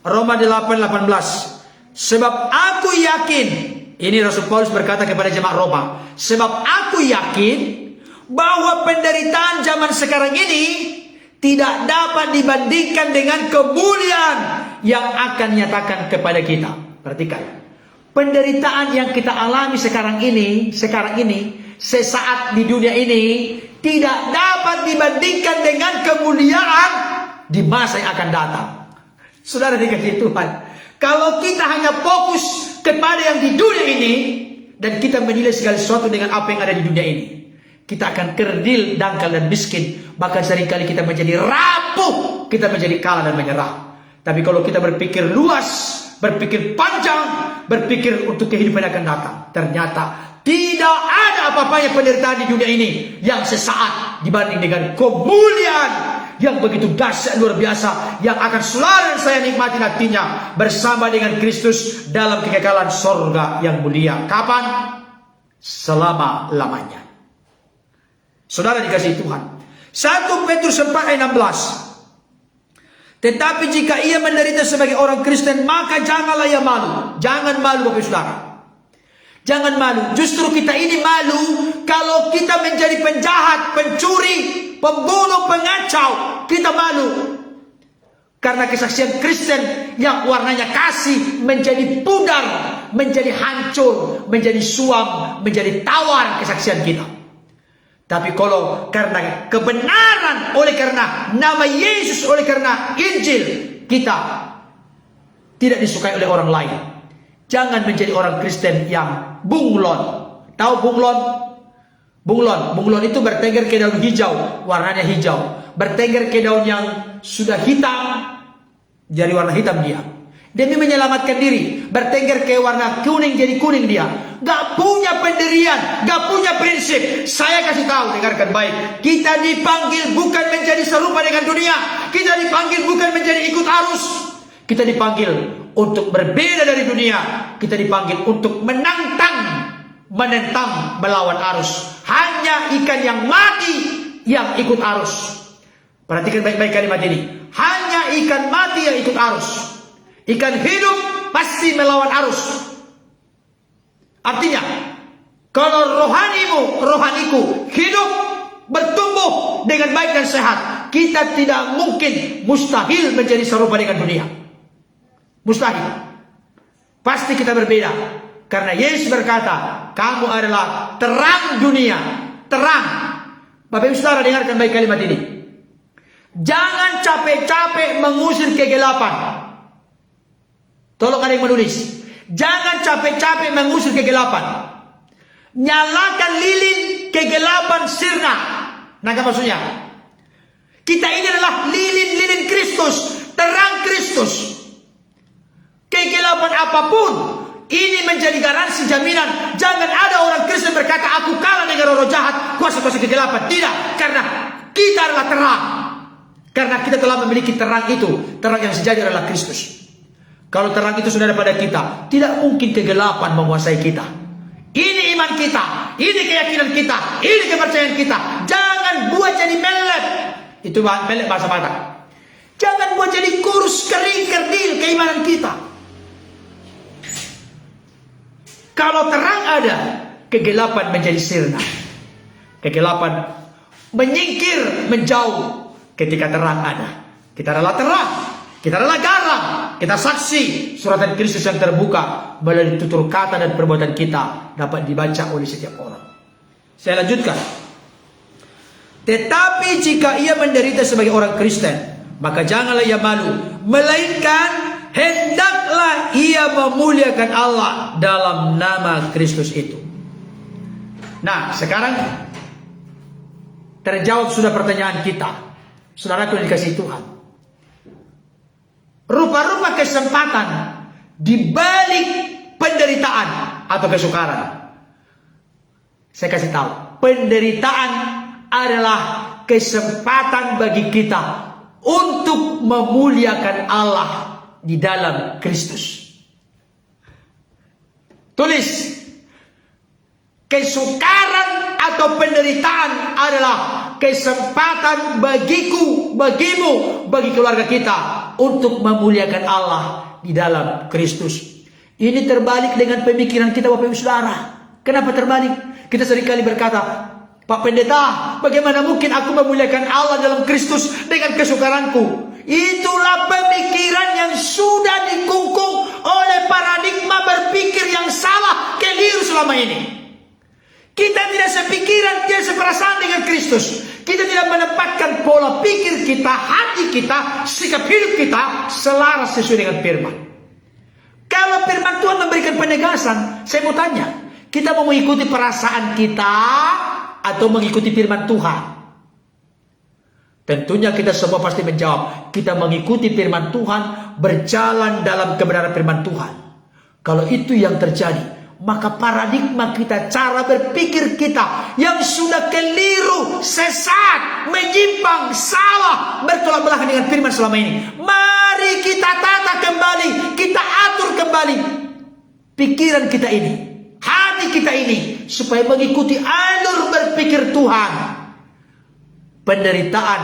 Roma 8:18. Sebab aku yakin, ini Rasul Paulus berkata kepada jemaat Roma, sebab aku yakin bahwa penderitaan zaman sekarang ini tidak dapat dibandingkan dengan kemuliaan yang akan nyatakan kepada kita. Perhatikan, penderitaan yang kita alami sekarang ini, sesaat di dunia ini, tidak dapat dibandingkan dengan kemuliaan di masa yang akan datang. Saudara dikasih Tuhan, kalau kita hanya fokus kepada yang di dunia ini, dan kita menilai segala sesuatu dengan apa yang ada di dunia ini, kita akan kerdil, dangkal, dan miskin. Bahkan seringkali kita menjadi rapuh, kita menjadi kalah dan menyerah. Tapi kalau kita berpikir luas, berpikir panjang, berpikir untuk kehidupan yang akan datang, ternyata tidak ada apa-apanya penderitaan di dunia ini yang sesaat dibanding dengan kemuliaan yang begitu dahsyat luar biasa yang akan selalu saya nikmati nantinya bersama dengan Kristus dalam kekekalan sorga yang mulia. Kapan? Selama-lamanya. Saudara dikasih Tuhan, 1 Petrus 4 ayat 16. Tetapi jika ia menderita sebagai orang Kristen, maka janganlah ia malu. Jangan malu Bapak Saudara. Jangan malu. Justru kita ini malu kalau kita menjadi penjahat, pencuri, pembunuh, pengacau. Kita malu. Karena kesaksian Kristen yang warnanya kasih menjadi pudar, menjadi hancur, menjadi suam, menjadi tawar kesaksian kita. Tapi kalau karena kebenaran, oleh karena nama Yesus, oleh karena Injil, kita tidak disukai oleh orang lain. Jangan menjadi orang Kristen yang bunglon. Tahu bunglon? Bunglon itu bertengger ke daun hijau, warnanya hijau. Bertengger ke daun yang sudah hitam, jadi warna hitam dia. Demi menyelamatkan diri, bertengger ke warna kuning, jadi kuning dia. Gak punya pendirian, gak punya prinsip. Saya kasih tahu, dengarkan baik. Kita dipanggil bukan menjadi serupa dengan dunia. Kita dipanggil bukan menjadi ikut arus. Kita dipanggil untuk berbeda dari dunia. Kita dipanggil untuk menentang, melawan arus. Hanya ikan yang mati yang ikut arus. Perhatikan baik-baik kalimat ini. Hanya ikan mati yang ikut arus. Ikan hidup pasti melawan arus. Artinya, kalau rohaniku hidup, bertumbuh dengan baik dan sehat, kita tidak mungkin, mustahil menjadi serupa dengan dunia. Mustahil. Pasti kita berbeda. Karena Yesus berkata, kamu adalah terang dunia. Terang. Bapak Ibu Saudara, dengarkan baik kalimat ini. Jangan capek-capek mengusir kegelapan. Tolong ada yang menulis. Jangan capek-capek mengusir kegelapan. Nyalakan lilin kegelapan sirna. Nah, apa maksudnya? Kita ini adalah lilin-lilin Kristus, terang Kristus. Kegelapan apapun, ini menjadi garansi jaminan. Jangan ada orang Kristen berkata, aku kalah dengan roh jahat, kuasa-kuasa kegelapan. Tidak, karena kita adalah terang. Karena kita telah memiliki terang itu. Terang yang sejati adalah Kristus. Kalau terang itu sudah ada pada kita, tidak mungkin kegelapan menguasai kita. Ini iman kita, ini keyakinan kita, ini kepercayaan kita. Jangan buat jadi melet. Itu melet bahasa Batak. Jangan buat jadi kurus, kering, kerdil keimanan kita. Kalau terang ada, kegelapan menjadi sirna. Kegelapan menyingkir, menjauh ketika terang ada. Kita adalah terang. Kita adalah garam, kita saksi suratan Kristus yang terbuka melalui tutur kata dan perbuatan kita dapat dibaca oleh setiap orang. Saya lanjutkan. Tetapi jika ia menderita sebagai orang Kristen, maka janganlah ia malu, melainkan hendaklah ia memuliakan Allah dalam nama Kristus itu. Nah, sekarang terjawab sudah pertanyaan kita. Saudaraku yang dikasihi Tuhan. Rupa-rupa kesempatan di balik penderitaan atau kesukaran. Saya kasih tahu, penderitaan adalah kesempatan bagi kita untuk memuliakan Allah di dalam Kristus. Tulis, kesukaran atau penderitaan adalah kesempatan bagiku, bagimu, bagi keluarga kita untuk memuliakan Allah di dalam Kristus. Ini terbalik dengan pemikiran kita Bapak Ibu Saudara. Kenapa terbalik? Kita seringkali berkata, Pak Pendeta, bagaimana mungkin aku memuliakan Allah dalam Kristus dengan kesukaranku? Itulah pemikiran yang sudah dikungkung oleh paradigma berpikir yang salah, keliru selama ini. Kita tidak sepikiran, tidak seperasaan dengan Kristus. Kita tidak menempatkan pola pikir kita, hati kita, sikap hidup kita selaras sesuai dengan firman. Kalau firman Tuhan memberikan penegasan, saya mau tanya, kita mau mengikuti perasaan kita atau mengikuti firman Tuhan? Tentunya kita semua pasti menjawab, kita mengikuti firman Tuhan, berjalan dalam kebenaran firman Tuhan. Kalau itu yang terjadi, maka paradigma kita, cara berpikir kita yang sudah keliru, sesat, menyimpang, salah, bertolak belakang dengan firman selama ini. Mari kita tata kembali, kita atur kembali pikiran kita ini, hati kita ini, supaya mengikuti alur berpikir Tuhan. Penderitaan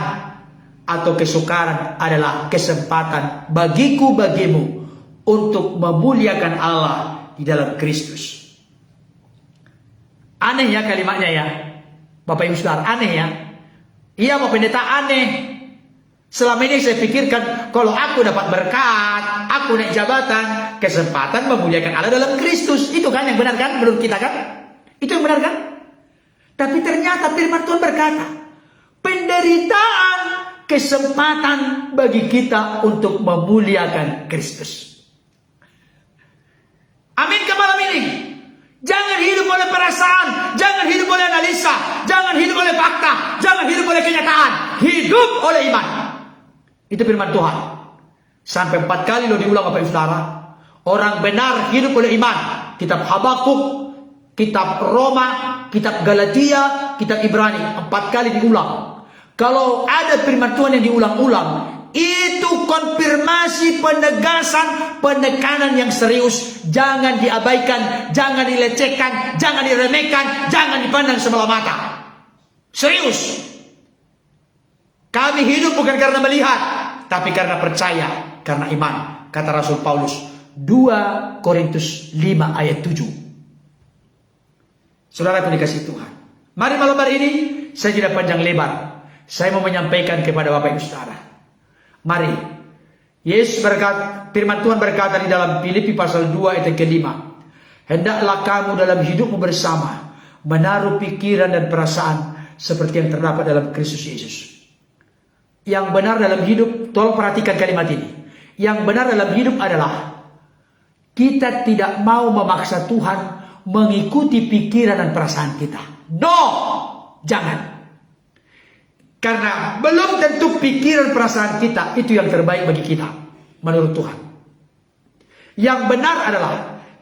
atau kesukaran adalah kesempatan bagiku, bagimu, untuk memuliakan Allah di dalam Kristus. Aneh ya kalimatnya ya, Bapak Ibu Saudara, aneh ya. Iya Pak Pendeta, aneh. Selama ini saya pikirkan, kalau aku dapat berkat, aku naik jabatan, kesempatan memuliakan Allah dalam Kristus. Itu kan yang benar kan, menurut kita kan? Itu yang benar kan? Tapi ternyata firman Tuhan berkata, penderitaan kesempatan bagi kita untuk memuliakan Kristus. Amin ke malam ini. Jangan hidup oleh perasaan, jangan hidup oleh analisa, jangan hidup oleh fakta, jangan hidup oleh kenyataan. Hidup oleh iman. Itu firman Tuhan. Sampai 4 kali loh diulang Bapak Ibu Saudara. Orang benar hidup oleh iman. Kitab Habakuk, kitab Roma, kitab Galatia, kitab Ibrani. 4 kali diulang. Kalau ada firman Tuhan yang diulang-ulang, itu konfirmasi, penegasan, penekanan yang serius. Jangan diabaikan, jangan dilecehkan, jangan diremehkan, jangan dipandang sebelah mata. Serius. Kami hidup bukan karena melihat, tapi karena percaya, karena iman. Kata Rasul Paulus, 2 Korintus 5 ayat 7. Saudaraku dikasih Tuhan, mari malam hari ini saya tidak panjang lebar. Saya mau menyampaikan kepada Bapak Ibu Saudara. Mari, Yesus berkata, firman Tuhan berkata di dalam Filipi pasal 2 ayat ke-5. Hendaklah kamu dalam hidupmu bersama menaruh pikiran dan perasaan seperti yang terdapat dalam Kristus Yesus. Yang benar dalam hidup, tolong perhatikan kalimat ini. Yang benar dalam hidup adalah kita tidak mau memaksa Tuhan mengikuti pikiran dan perasaan kita. No, jangan. Karena belum tentu pikiran perasaan kita itu yang terbaik bagi kita menurut Tuhan. Yang benar adalah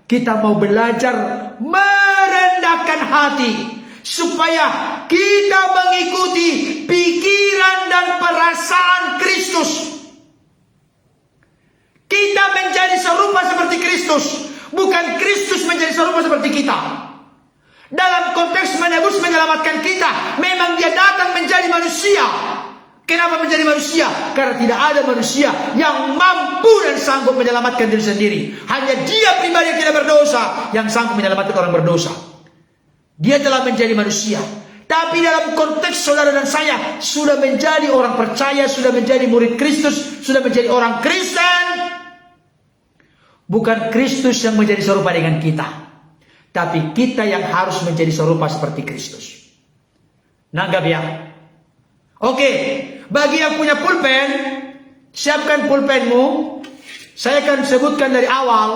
kita mau belajar merendahkan hati supaya kita mengikuti pikiran dan perasaan Kristus. Kita menjadi serupa seperti Kristus, bukan Kristus menjadi serupa seperti kita. Dalam konteks menebus, menyelamatkan kita, memang dia datang menjadi manusia. Kenapa menjadi manusia? Karena tidak ada manusia yang mampu dan sanggup menyelamatkan diri sendiri. Hanya dia pribadi yang tidak berdosa yang sanggup menyelamatkan orang berdosa. Dia telah menjadi manusia. Tapi dalam konteks saudara dan saya sudah menjadi orang percaya, sudah menjadi murid Kristus, sudah menjadi orang Kristen. Bukan Kristus yang menjadi serupa dengan kita, tapi kita yang harus menjadi serupa seperti Kristus. Nanggap ya? Oke, bagi yang punya pulpen, siapkan pulpenmu. Saya akan sebutkan dari awal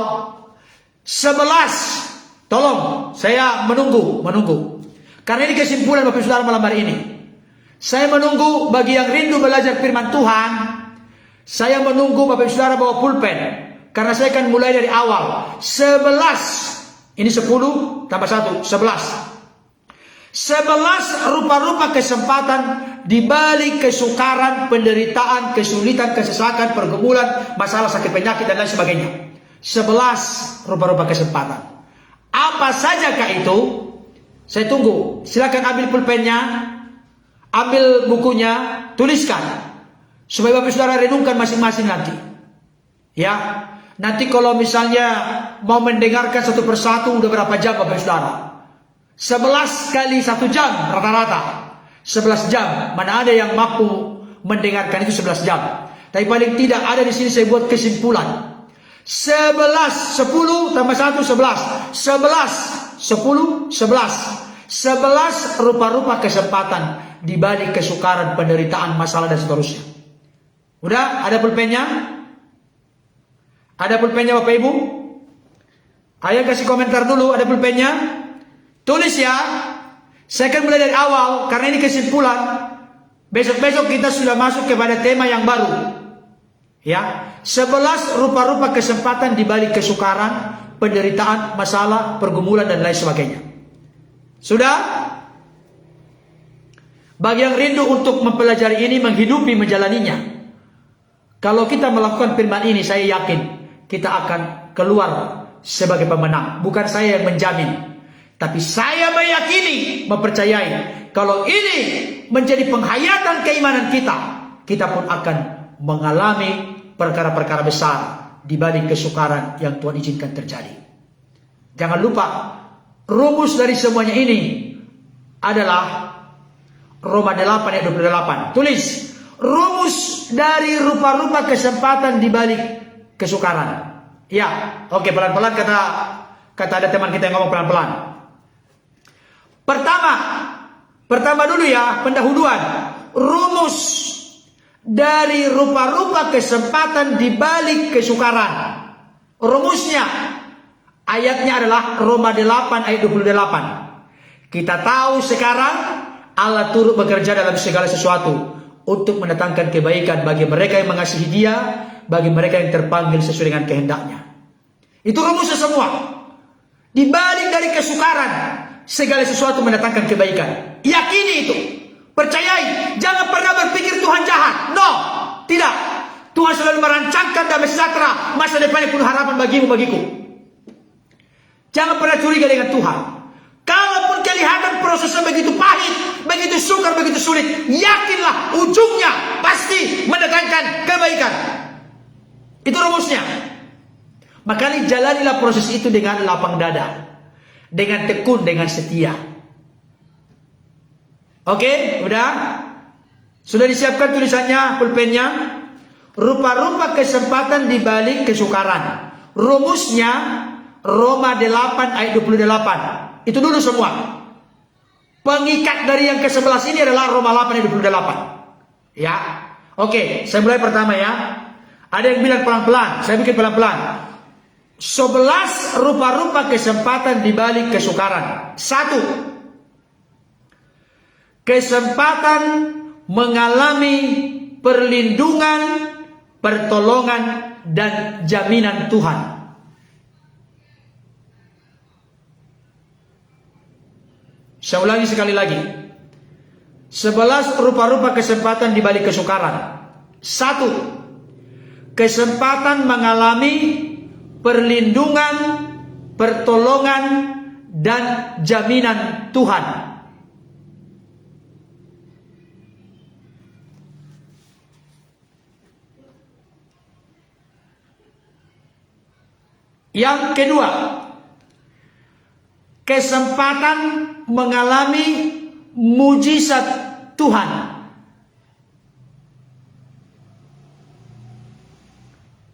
11. Tolong, saya menunggu. Karena ini kesimpulan Bapak Saudara malam hari ini. Saya menunggu bagi yang rindu belajar firman Tuhan. Saya menunggu Bapak Saudara bawa pulpen. Karena saya akan mulai dari awal. 11. Ini 10 tambah 1, 11. 11 rupa-rupa kesempatan di balik kesukaran, penderitaan, kesulitan, kesesakan, pergumulan, masalah sakit penyakit dan lain sebagainya. 11 rupa-rupa kesempatan. Apa sajakah itu? Saya tunggu. Silakan ambil pulpennya, ambil bukunya, tuliskan supaya Bapak Saudara renungkan masing-masing nanti. Ya. Nanti kalau misalnya mau mendengarkan satu persatu udah berapa jam Bapak Saudara? 11 kali 1 jam rata-rata. 11 jam. Mana ada yang mampu mendengarkan itu 11 jam. Tapi paling tidak ada di sini saya buat kesimpulan. 11, 10 tambah 1, 11. 11, 10, 11. 11 rupa-rupa kesempatan di balik kesukaran, penderitaan, masalah dan seterusnya. Udah? Ada pulpennya? Ada pulpennya Bapak Ibu? Ayo kasih komentar dulu, ada pulpennya? Tulis ya. Saya akan mulai dari awal karena ini kesimpulan. Besok-besok kita sudah masuk kepada tema yang baru. Ya, 11 rupa-rupa kesempatan di balik kesukaran, penderitaan, masalah, pergumulan dan lain sebagainya. Sudah? Bagi yang rindu untuk mempelajari ini, menghidupi, menjalaninya. Kalau kita melakukan firman ini, saya yakin kita akan keluar sebagai pemenang. Bukan saya yang menjamin, tapi saya meyakini, mempercayai kalau ini menjadi penghayatan keimanan kita, kita pun akan mengalami perkara-perkara besar di balik kesukaran yang Tuhan izinkan terjadi. Jangan lupa, rumus dari semuanya ini adalah Roma 8 ayat 28. Tulis, rumus dari rupa-rupa kesempatan di balik kesukaran. Ya, oke, pelan-pelan kata ada teman kita yang ngomong pelan-pelan. Pertama dulu ya, pendahuluan. Rumus dari rupa-rupa kesempatan di balik kesukaran. Rumusnya, ayatnya adalah Roma 8 ayat 28. Kita tahu sekarang Allah turut bekerja dalam segala sesuatu untuk mendatangkan kebaikan bagi mereka yang mengasihi Dia, bagi mereka yang terpanggil sesuai dengan kehendaknya. Itu rumusnya semua. Di balik dari kesukaran, segala sesuatu mendatangkan kebaikan. Yakini itu. Percayai. Jangan pernah berpikir Tuhan jahat. No. Tidak. Tuhan selalu merancangkan damai sejahtera, masa depan yang penuh harapan bagimu, bagiku. Jangan pernah curiga dengan Tuhan. Kalaupun kelihatan prosesnya begitu pahit, begitu sukar, begitu sulit, yakinlah ujungnya pasti mendatangkan kebaikan. Itu rumusnya. Makanya jalanilah proses itu dengan lapang dada, dengan tekun, dengan setia. Oke, udah? Sudah disiapkan tulisannya, pulpennya? Rupa-rupa kesempatan di balik kesukaran. Rumusnya Roma 8 ayat 28. Itu dulu semua. Pengikat dari yang ke-11 ini adalah Roma 8 ayat 28. Ya. Oke, saya mulai pertama ya. Ada yang bilang pelan-pelan, saya bikin pelan-pelan. 11 rupa-rupa kesempatan di balik kesukaran. 1. Kesempatan mengalami perlindungan, pertolongan dan jaminan Tuhan. Saya ulangi sekali lagi. 11 rupa-rupa kesempatan di balik kesukaran. 1. Kesempatan mengalami perlindungan, pertolongan dan jaminan Tuhan. Yang kedua, kesempatan mengalami mujizat Tuhan.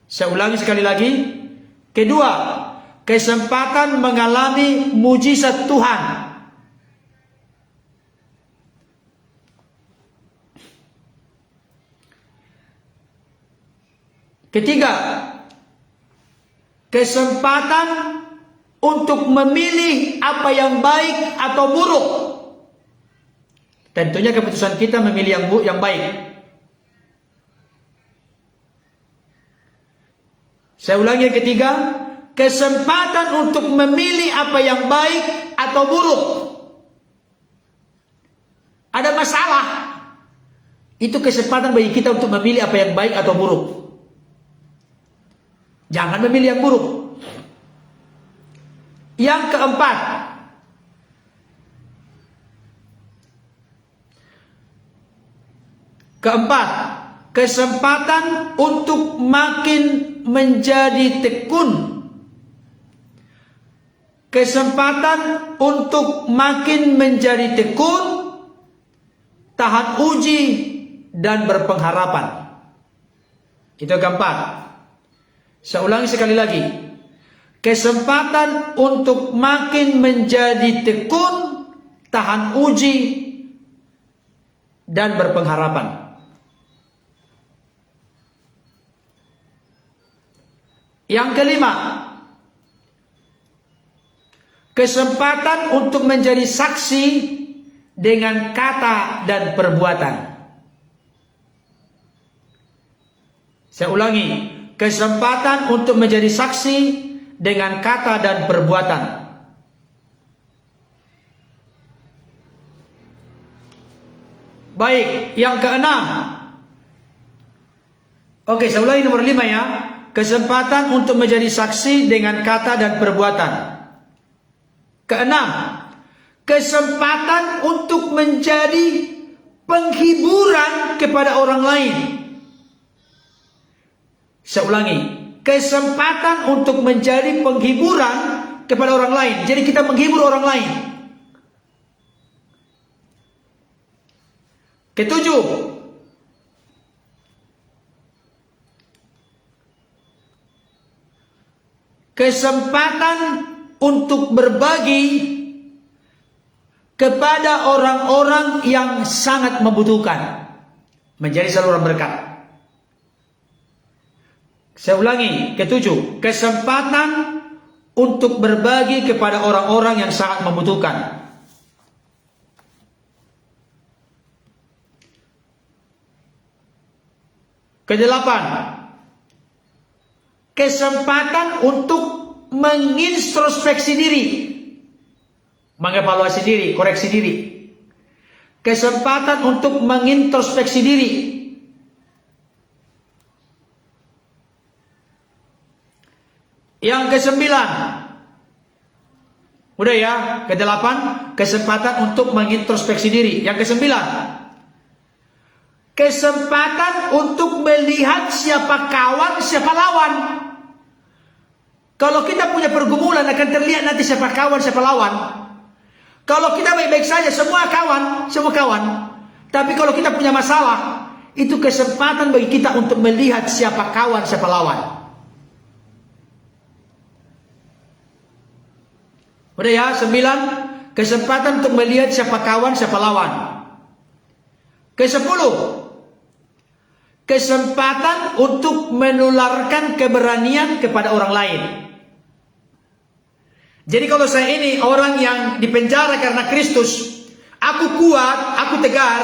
Saya ulangi sekali lagi. Kedua, kesempatan mengalami mujizat Tuhan. Ketiga, kesempatan untuk memilih apa yang baik atau buruk. Tentunya keputusan kita memilih yang baik. Saya ulangi yang ketiga, kesempatan untuk memilih apa yang baik atau buruk. Ada masalah, itu kesempatan bagi kita untuk memilih apa yang baik atau buruk. Jangan memilih yang buruk. Yang keempat, kesempatan untuk makin menjadi tekun. kesempatan untuk makin menjadi tekun, tahan uji, dan berpengharapan. Itu yang keempat. Saya ulangi sekali lagi. Kesempatan untuk makin menjadi tekun, tahan uji, dan berpengharapan. Yang kelima, kesempatan untuk menjadi saksi dengan kata dan perbuatan. Saya ulangi, kesempatan untuk menjadi saksi dengan kata dan perbuatan. Baik, yang keenam. Oke, saya ulangi nomor 5 ya. Kesempatan untuk menjadi saksi dengan kata dan perbuatan. Keenam, kesempatan untuk menjadi penghiburan kepada orang lain. Saya ulangi, kesempatan untuk menjadi penghiburan kepada orang lain. Jadi kita menghibur orang lain. Ketujuh, kesempatan untuk berbagi kepada orang-orang yang sangat membutuhkan, menjadi saluran berkat. Saya ulangi, ketujuh, kesempatan untuk berbagi kepada orang-orang yang sangat membutuhkan. Kedelapan, kesempatan untuk mengintrospeksi diri, mengevaluasi diri, koreksi diri. Kesempatan untuk mengintrospeksi diri. Yang kesembilan, udah ya, kedelapan, kesempatan untuk mengintrospeksi diri. Yang kesembilan, kesempatan untuk melihat siapa kawan, siapa lawan. Kalau kita punya pergumulan akan terlihat nanti siapa kawan, siapa lawan. Kalau kita baik-baik saja, semua kawan, semua kawan. Tapi kalau kita punya masalah, itu kesempatan bagi kita untuk melihat siapa kawan, siapa lawan. Udah ya, 9, kesempatan untuk melihat siapa kawan, siapa lawan. Ke-10, kesempatan untuk menularkan keberanian kepada orang lain. Jadi kalau saya ini orang yang dipenjara karena Kristus, aku kuat, aku tegar,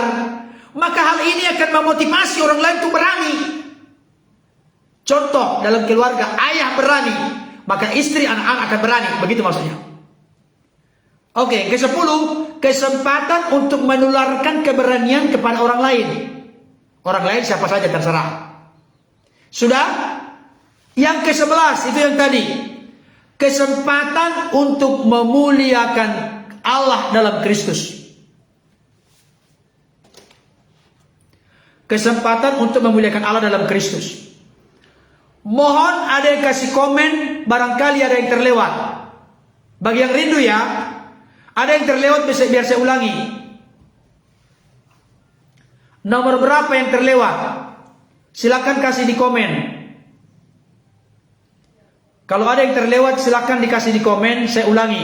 maka hal ini akan memotivasi orang lain untuk berani. Contoh dalam keluarga, ayah berani, maka istri, anak-anak akan berani. Begitu maksudnya. Oke, ke-10, kesempatan untuk menularkan keberanian kepada orang lain. Orang lain siapa saja terserah. Sudah? Yang ke-11 itu yang tadi. Kesempatan untuk memuliakan Allah dalam Kristus. Kesempatan untuk memuliakan Allah dalam Kristus. Mohon ada yang kasih komen, barangkali ada yang terlewat. Bagi yang rindu ya, ada yang terlewat biar saya ulangi. Nomor berapa yang terlewat? Silakan kasih di komen. Kalau ada yang terlewat silakan dikasih di komen, saya ulangi.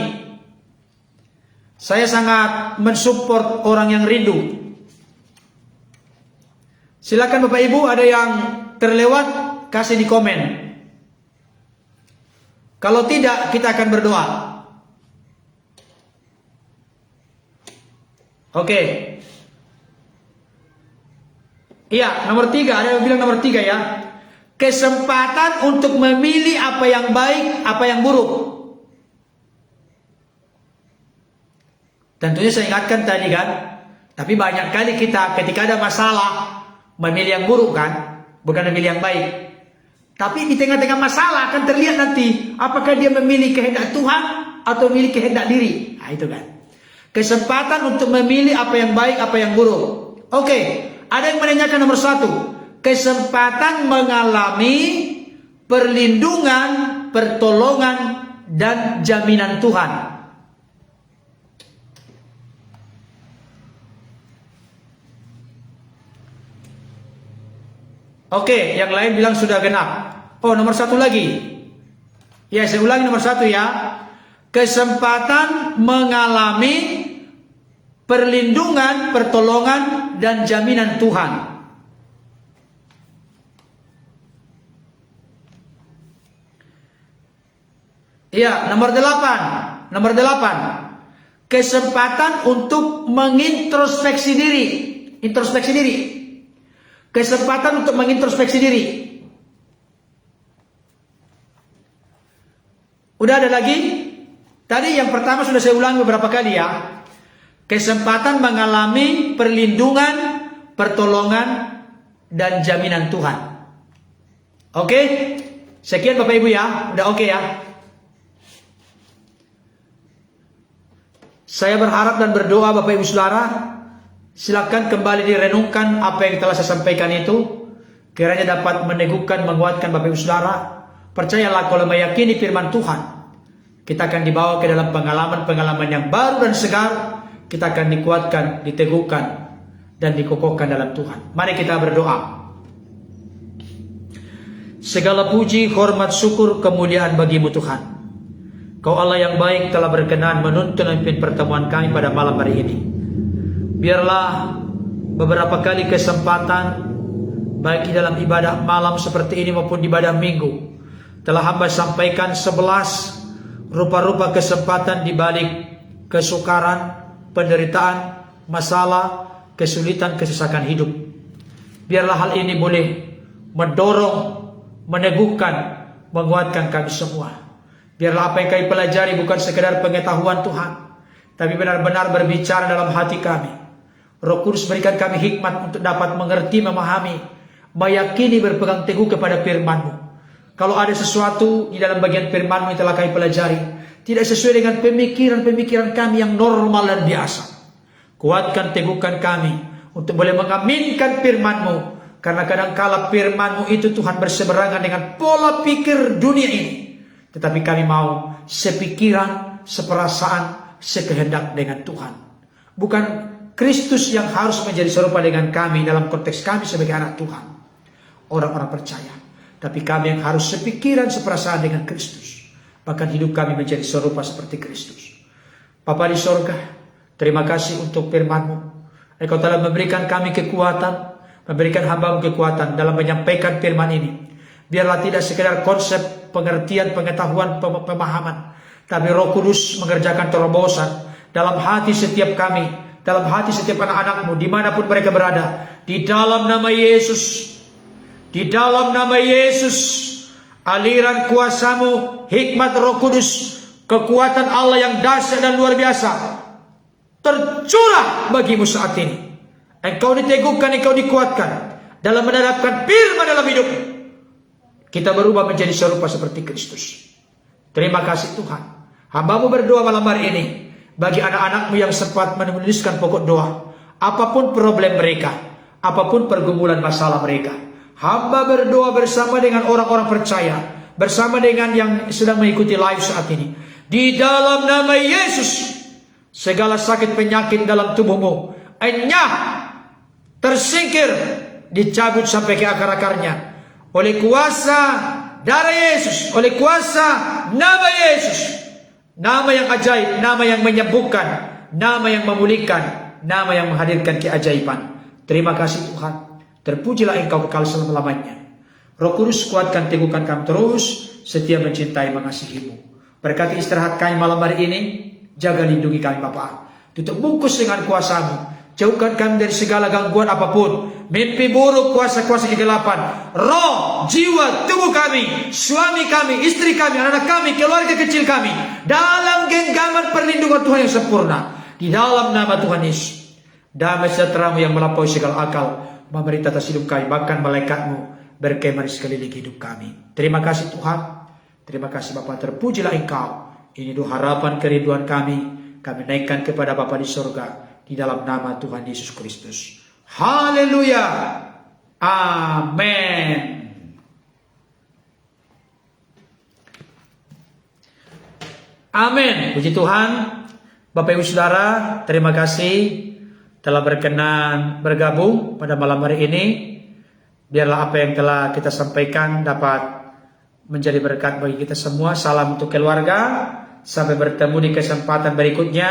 Saya sangat mensupport orang yang rindu. Silakan Bapak Ibu, ada yang terlewat kasih di komen. Kalau tidak, kita akan berdoa. Oke. Iya, nomor 3, ada yang bilang nomor 3 ya. Kesempatan untuk memilih apa yang baik, apa yang buruk. Tentunya saya ingatkan tadi kan, tapi banyak kali kita ketika ada masalah memilih yang buruk kan, bukan memilih yang baik. Tapi di tengah-tengah masalah akan terlihat nanti apakah dia memilih kehendak Tuhan atau memilih kehendak diri. Nah, itu kan. Kesempatan untuk memilih apa yang baik, apa yang buruk. Oke, ada yang menanyakan nomor 1. Kesempatan mengalami perlindungan, pertolongan dan jaminan Tuhan. Oke, yang lain bilang sudah genap. Oh, nomor satu lagi. Ya, saya ulangi nomor satu ya. Kesempatan mengalami perlindungan, pertolongan, dan jaminan Tuhan. Ya, nomor 8. Nomor 8. Kesempatan untuk mengintrospeksi diri. Introspeksi diri. Kesempatan untuk mengintrospeksi diri. Udah ada lagi? Tadi yang pertama sudah saya ulangi beberapa kali ya. Kesempatan mengalami perlindungan, pertolongan, dan jaminan Tuhan. Oke? Sekian Bapak Ibu ya. Udah oke ya? Saya berharap dan berdoa Bapak Ibu Saudara, silakan kembali direnungkan apa yang telah saya sampaikan itu. Kiranya dapat meneguhkan, menguatkan Bapak Ibu Saudara. Percayalah kalau meyakini firman Tuhan, kita akan dibawa ke dalam pengalaman-pengalaman yang baru dan segar. Kita akan dikuatkan, diteguhkan, dan dikokohkan dalam Tuhan. Mari kita berdoa. Segala puji, hormat, syukur, kemuliaan bagimu Tuhan. Kau Allah yang baik telah berkenan menuntun memimpin pertemuan kami pada malam hari ini. Biarlah beberapa kali kesempatan, baik di dalam ibadah malam seperti ini maupun di ibadah minggu, telah hamba sampaikan 11 rupa-rupa kesempatan di balik kesukaran, penderitaan, masalah, kesulitan, kesesakan hidup. Biarlah hal ini boleh mendorong, meneguhkan, menguatkan kami semua. Biarlah apa yang kami pelajari bukan sekedar pengetahuan Tuhan, tapi benar-benar berbicara dalam hati kami. Roh Kudus berikan kami hikmat untuk dapat mengerti, memahami, meyakini, berpegang teguh kepada firman-Mu. Kalau ada sesuatu di dalam bagian firman-Mu yang telah kami pelajari, tidak sesuai dengan pemikiran-pemikiran kami yang normal dan biasa, kuatkan, teguhkan kami untuk boleh mengaminkan firman-Mu. Karena kadang-kala firman-Mu itu Tuhan berseberangan dengan pola pikir dunia ini. Tetapi kami mau sepikiran, seperasaan, sekehendak dengan Tuhan. Bukan Kristus yang harus menjadi serupa dengan kami dalam konteks kami sebagai anak Tuhan, orang-orang percaya. Tapi kami yang harus sepikiran, seperasaan dengan Kristus. Bahkan hidup kami menjadi serupa seperti Kristus. Bapa di sorga, terima kasih untuk firman-Mu. Engkau telah memberikan kami kekuatan, memberikan hamba-Mu kekuatan dalam menyampaikan firman ini. Biarlah tidak sekedar konsep, pengertian, pengetahuan, pemahaman, tapi Roh Kudus mengerjakan terobosan dalam hati setiap kami, dalam hati setiap anak-anak-Mu, dimanapun mereka berada. Di dalam nama Yesus, di dalam nama Yesus, aliran kuasa-Mu, hikmat Roh Kudus, kekuatan Allah yang dahsyat dan luar biasa tercurah bagimu saat ini. Engkau diteguhkan, engkau dikuatkan dalam menerapkan firman dalam hidupmu. Kita berubah menjadi serupa seperti Kristus. Terima kasih Tuhan. Hamba-Mu berdoa malam hari ini bagi anak-anak-Mu yang sempat menuliskan pokok doa. Apapun problem mereka, apapun pergumulan masalah mereka, hamba berdoa bersama dengan orang-orang percaya, bersama dengan yang sedang mengikuti live saat ini. Di dalam nama Yesus, segala sakit penyakit dalam tubuhmu enyah, tersingkir, dicabut sampai ke akar-akarnya. Oleh kuasa darah Yesus, oleh kuasa nama Yesus, nama yang ajaib, nama yang menyembuhkan, nama yang memulihkan, nama yang menghadirkan keajaiban. Terima kasih Tuhan. Terpujilah Engkau kekal selama-lamanya. Roh Kudus kuatkan, teguhkan kami terus, setia mencintai, mengasihi-Mu. Berkati istirahat kami malam hari ini. Jaga lindungi kami Bapa. Tutup bungkus dengan kuasa-Mu. Jauhkan kami dari segala gangguan apapun. Mimpi buruk, kuasa-kuasa kegelapan. Roh, jiwa, tubuh kami, suami kami, istri kami, anak kami, keluarga kecil kami, dalam genggaman perlindungan Tuhan yang sempurna. Di dalam nama Tuhan Yesus. Damai sejahtera-Mu yang melampaui segala akal memerintah atas hidup kami, bahkan malaikat-Mu berkemah di sekeliling hidup kami. Terima kasih Tuhan. Terima kasih Bapa, terpujilah Engkau. Ini doa harapan kerinduan kami naikkan kepada Bapa di sorga, di dalam nama Tuhan Yesus Kristus. Haleluya. Amin. Amin. Puji Tuhan. Bapak Ibu Saudara, terima kasih telah berkenan bergabung pada malam hari ini. Biarlah apa yang telah kita sampaikan dapat menjadi berkat bagi kita semua. Salam untuk keluarga. Sampai bertemu di kesempatan berikutnya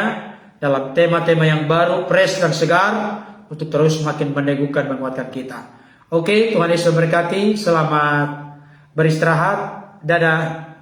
dalam tema-tema yang baru, fresh dan segar, untuk terus makin meneguhkan, menguatkan kita. Oke, Tuhan Yesus memberkati. Selamat beristirahat. Dadah.